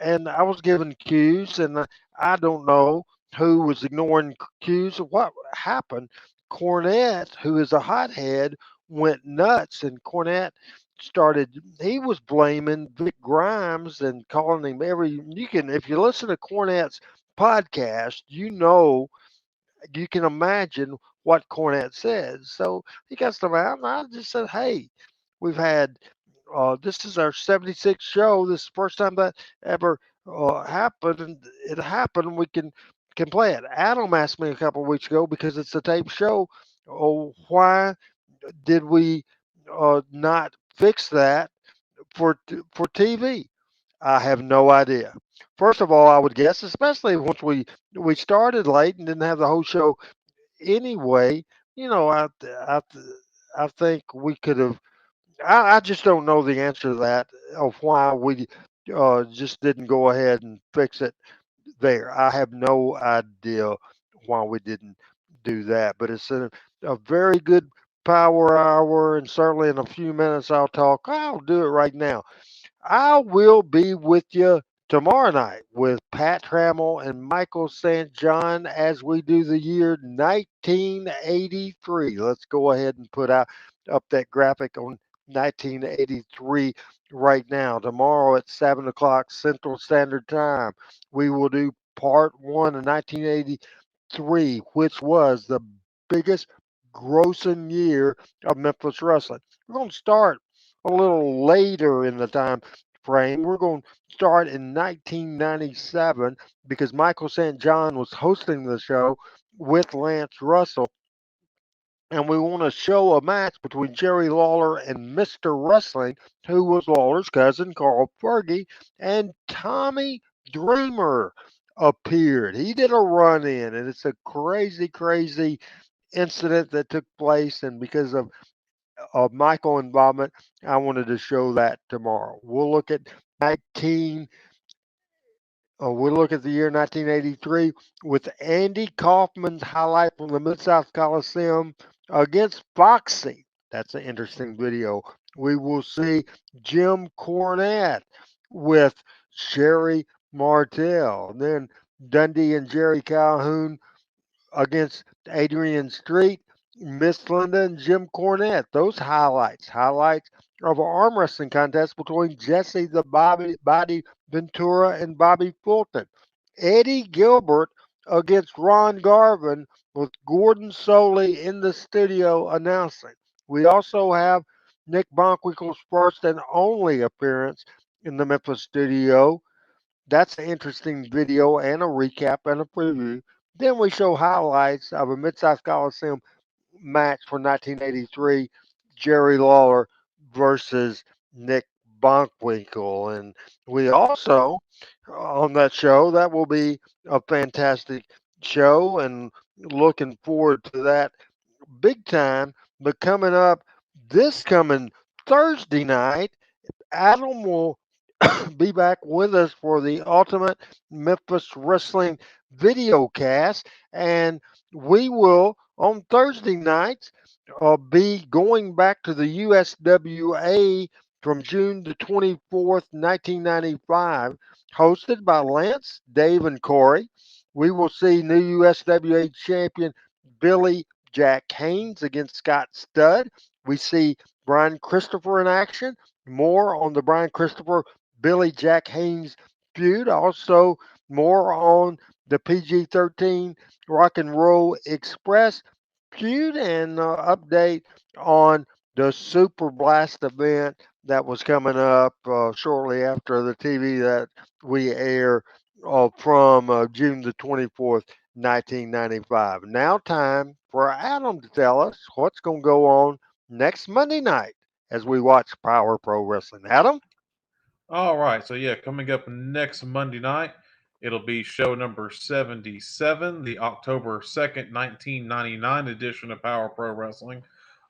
and I was given cues, and I don't know who was ignoring cues or what happened. Cornette, who is a hothead, went nuts, and Cornette started. He was blaming Vic Grimes and calling him every. You can, if you listen to Cornette's podcast, you can imagine what Cornette said. So he got some out, and I just said, "Hey, we've had this is our 76th show. This is the first time that ever happened, and it happened. We can play it." Adam asked me a couple of weeks ago because it's a tape show. Oh, why did we not fix that for TV? I have no idea. First of all, I would guess, especially once we started late and didn't have the whole show anyway. You know, I think we could have. I just don't know the answer to that of why we just didn't go ahead and fix it there. I have no idea why we didn't do that, but it's a very good power hour, and certainly in a few minutes I'll do it right now. I will be with you tomorrow night with Pat Trammell and Michael St. John as we do the year 1983. Let's go ahead and put out up that graphic on 1983 right now. Tomorrow at 7 o'clock Central Standard Time, we will do part one of 1983, which was the biggest grossing year of Memphis wrestling. We're going to start a little later in the time frame. We're going to start in 1997 because Michael St. John was hosting the show with Lance Russell. And we want to show a match between Jerry Lawler and Mr. Wrestling, who was Lawler's cousin, Carl Fergie, and Tommy Dreamer appeared. He did a run in, and it's a crazy, crazy incident that took place. And because of Michael involvement, I wanted to show that tomorrow. We'll look at the year 1983 with Andy Kaufman's highlight from the Mid South Coliseum against Foxy. That's an interesting video. We will see Jim Cornette with Sherry Martell. Then Dundee and Jerry Calhoun against Adrian Street, Miss Linda, and Jim Cornette. Those highlights of an arm wrestling contest between Jesse the Body Ventura and Bobby Fulton. Eddie Gilbert against Ron Garvin with Gordon Soley in the studio announcing. We also have Nick Bonkwinkel's first and only appearance in the Memphis studio. That's an interesting video and a recap and a preview. Then we show highlights of a Mid South Coliseum match for 1983, Jerry Lawler versus Nick Bonkwinkel. And we also, on that show, that will be a fantastic show and looking forward to that big time. But coming up this coming Thursday night, Adam will be back with us for the Ultimate Memphis Wrestling video cast. And we will, on Thursday nights, be going back to the USWA from June the 24th, 1995, hosted by Lance, Dave, and Corey. We will see new USWA champion Billy Jack Haynes against Scott Studd. We see Brian Christopher in action. More on the Brian Christopher Billy Jack Haynes feud. Also, more on the PG 13 Rock and Roll Express feud and update on the Super Blast event that was coming up shortly after the TV that we air from June the 24th, 1995. Now, time for Adam to tell us what's going to go on next Monday night as we watch Power Pro Wrestling. Adam? All right. So, yeah, coming up next Monday night, it'll be show number 77, the October 2nd, 1999 edition of Power Pro Wrestling.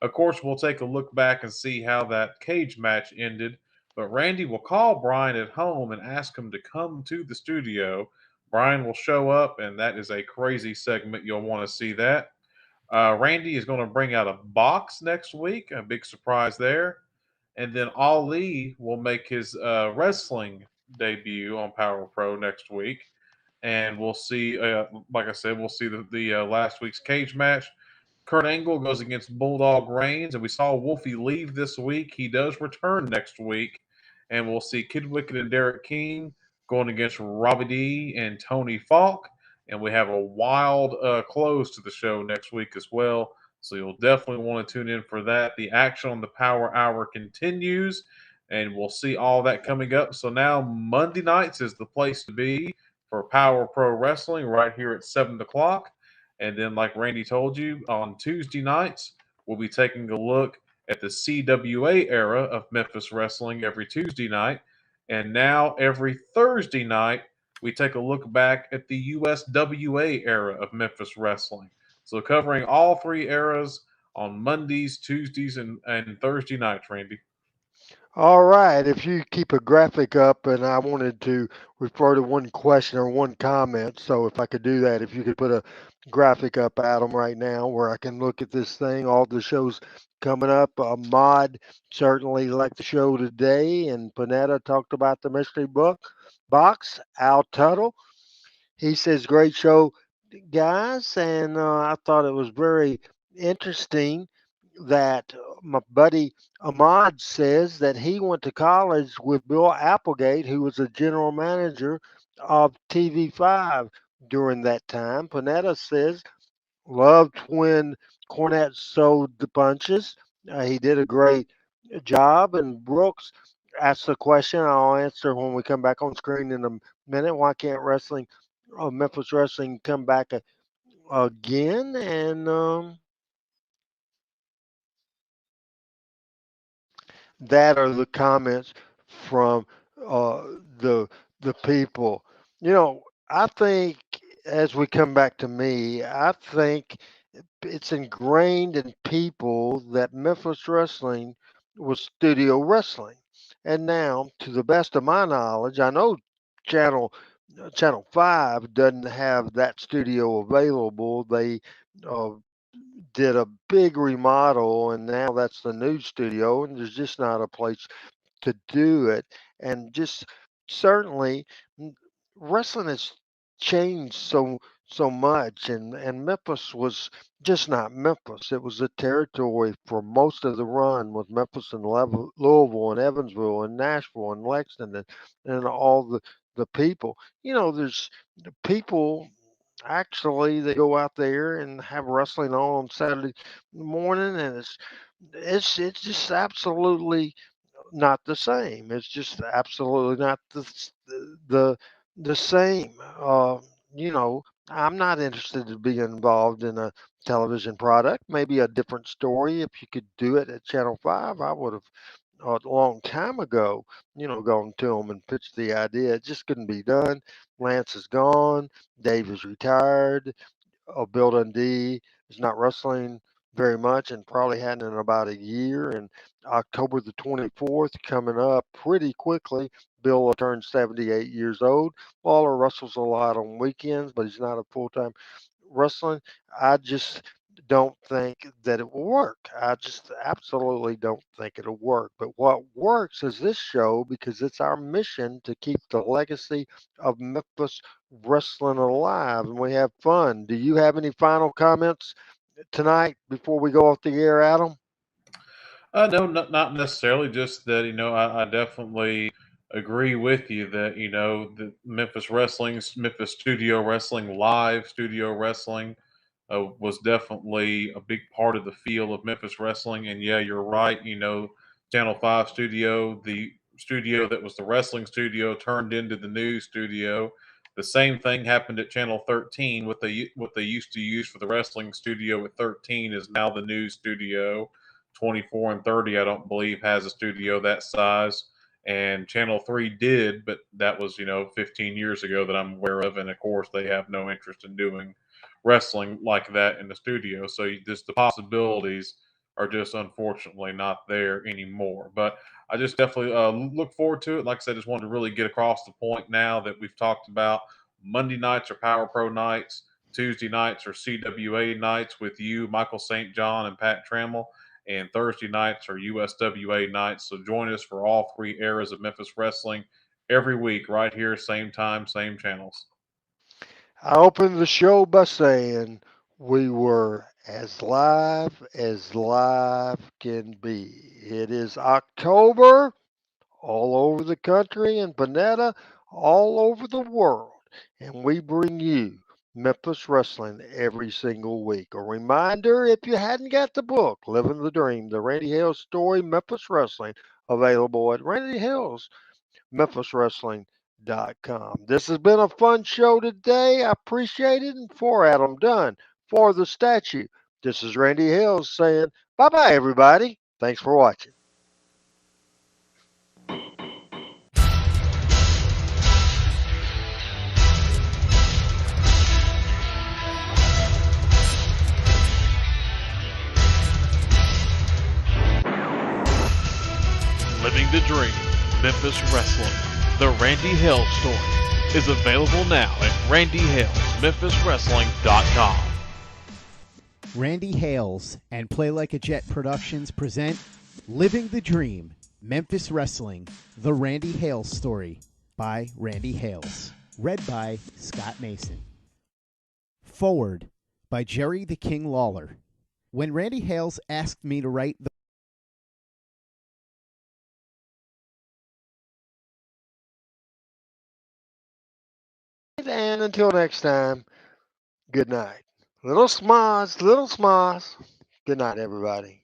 Of course, we'll take a look back and see how that cage match ended. But Randy will call Brian at home and ask him to come to the studio. Brian will show up, and that is a crazy segment. You'll want to see that. Randy is going to bring out a box next week, a big surprise there. And then Ali will make his wrestling debut on Power Pro next week. And we'll see, like I said, we'll see the last week's cage match. Kurt Angle goes against Bulldog Reigns, and we saw Wolfie leave this week. He does return next week, and we'll see Kid Wicked and Derek King going against Robbie D and Tony Falk. And we have a wild close to the show next week as well. So you'll definitely want to tune in for that. The action on the Power Hour continues, and we'll see all that coming up. So now Monday nights is the place to be for Power Pro Wrestling right here at 7 o'clock. And then, like Randy told you, on Tuesday nights, we'll be taking a look at the CWA era of Memphis wrestling every Tuesday night. And now, every Thursday night, we take a look back at the USWA era of Memphis wrestling. So, covering all three eras on Mondays, Tuesdays, and Thursday nights, Randy. All right. If you keep a graphic up, and I wanted to refer to one question or one comment, so if I could do that, if you could put a graphic up, Adam, right now, where I can look at this thing, all the shows coming up. Mod certainly liked the show today, and Panetta talked about the mystery book box. Al Tuttle, he says, great show, guys, and I thought it was very interesting that my buddy Ahmad says that he went to college with Bill Applegate, who was the general manager of TV5 during that time. Panetta says loved when Cornette sold the punches. He did a great job. And Brooks asked the question I'll answer when we come back on screen in a minute. Why can't Memphis Wrestling come back again? And that are the comments from uh, the the people. You know, I think as we come back to me, I think it's ingrained in people that Memphis wrestling was studio wrestling, and now, to the best of my knowledge, I know Channel Channel Five doesn't have that studio available. They uh, did a big remodel, and now that's the new studio, and there's just not a place to do it. And just certainly, wrestling has changed so much, and Memphis was just not Memphis. It was a territory for most of the run with Memphis and Louisville and Evansville and Nashville and Lexington and all the people. You know, there's the people. Actually, they go out there and have wrestling on Saturday morning, and it's just absolutely not the same. It's just absolutely not the the same. You know, I'm not interested to be involved in a television product. Maybe a different story. If you could do it at Channel Five, I would have a long time ago. You know, gone to them and pitched the idea. It just couldn't be done. Lance is gone. Dave is retired. Bill Dundee is not wrestling very much and probably hadn't in about a year. And October the 24th coming up pretty quickly. Bill will turn 78 years old. Lawler wrestles a lot on weekends, but he's not a full time wrestling. I just don't think that it will work. I just absolutely don't think it'll work. But what works is this show because it's our mission to keep the legacy of Memphis wrestling alive and we have fun. Do you have any final comments tonight before we go off the air, Adam? No, not necessarily. Just that I definitely agree with you that the Memphis Studio Wrestling, live studio wrestling, was definitely a big part of the feel of Memphis wrestling. And yeah, you're right. Channel Five Studio, the studio that was the wrestling studio, turned into the news studio. The same thing happened at Channel 13. What they used to use for the wrestling studio at 13 is now the news studio. 24 and 30, I don't believe, has a studio that size. And Channel 3 did, but that was, 15 years ago that I'm aware of. And of course, they have no interest in doing wrestling like that in the studio. So just the possibilities are just unfortunately not there anymore. But I just definitely look forward to it. Like I said, just wanted to really get across the point now that we've talked about Monday nights are Power Pro nights, Tuesday nights are CWA nights with you, Michael St. John, and Pat Trammell, and Thursday nights are USWA nights. So join us for all three eras of Memphis wrestling every week, right here, same time, same channels. I opened the show by saying we were as live can be. It is October all over the country and Panetta all over the world. And we bring you Memphis Wrestling every single week. A reminder if you hadn't got the book, Living the Dream, the Randy Hales story, Memphis Wrestling, available at Randy Hales MemphisWrestling.com. This has been a fun show today. I appreciate it. And for Adam Dunn, for the statue, this is Randy Hills saying bye bye, everybody. Thanks for watching. Living the Dream, Memphis Wrestling, The Randy Hale Story, is available now at randyhalesmemphiswrestling.com. Randy Hales and Play Like a Jet Productions present Living the Dream, Memphis Wrestling, The Randy Hales Story by Randy Hales. Read by Scott Mason. Forward by Jerry the King Lawler. When Randy Hales asked me to write the And until next time, good night. Little smiles, little smiles. Good night, everybody.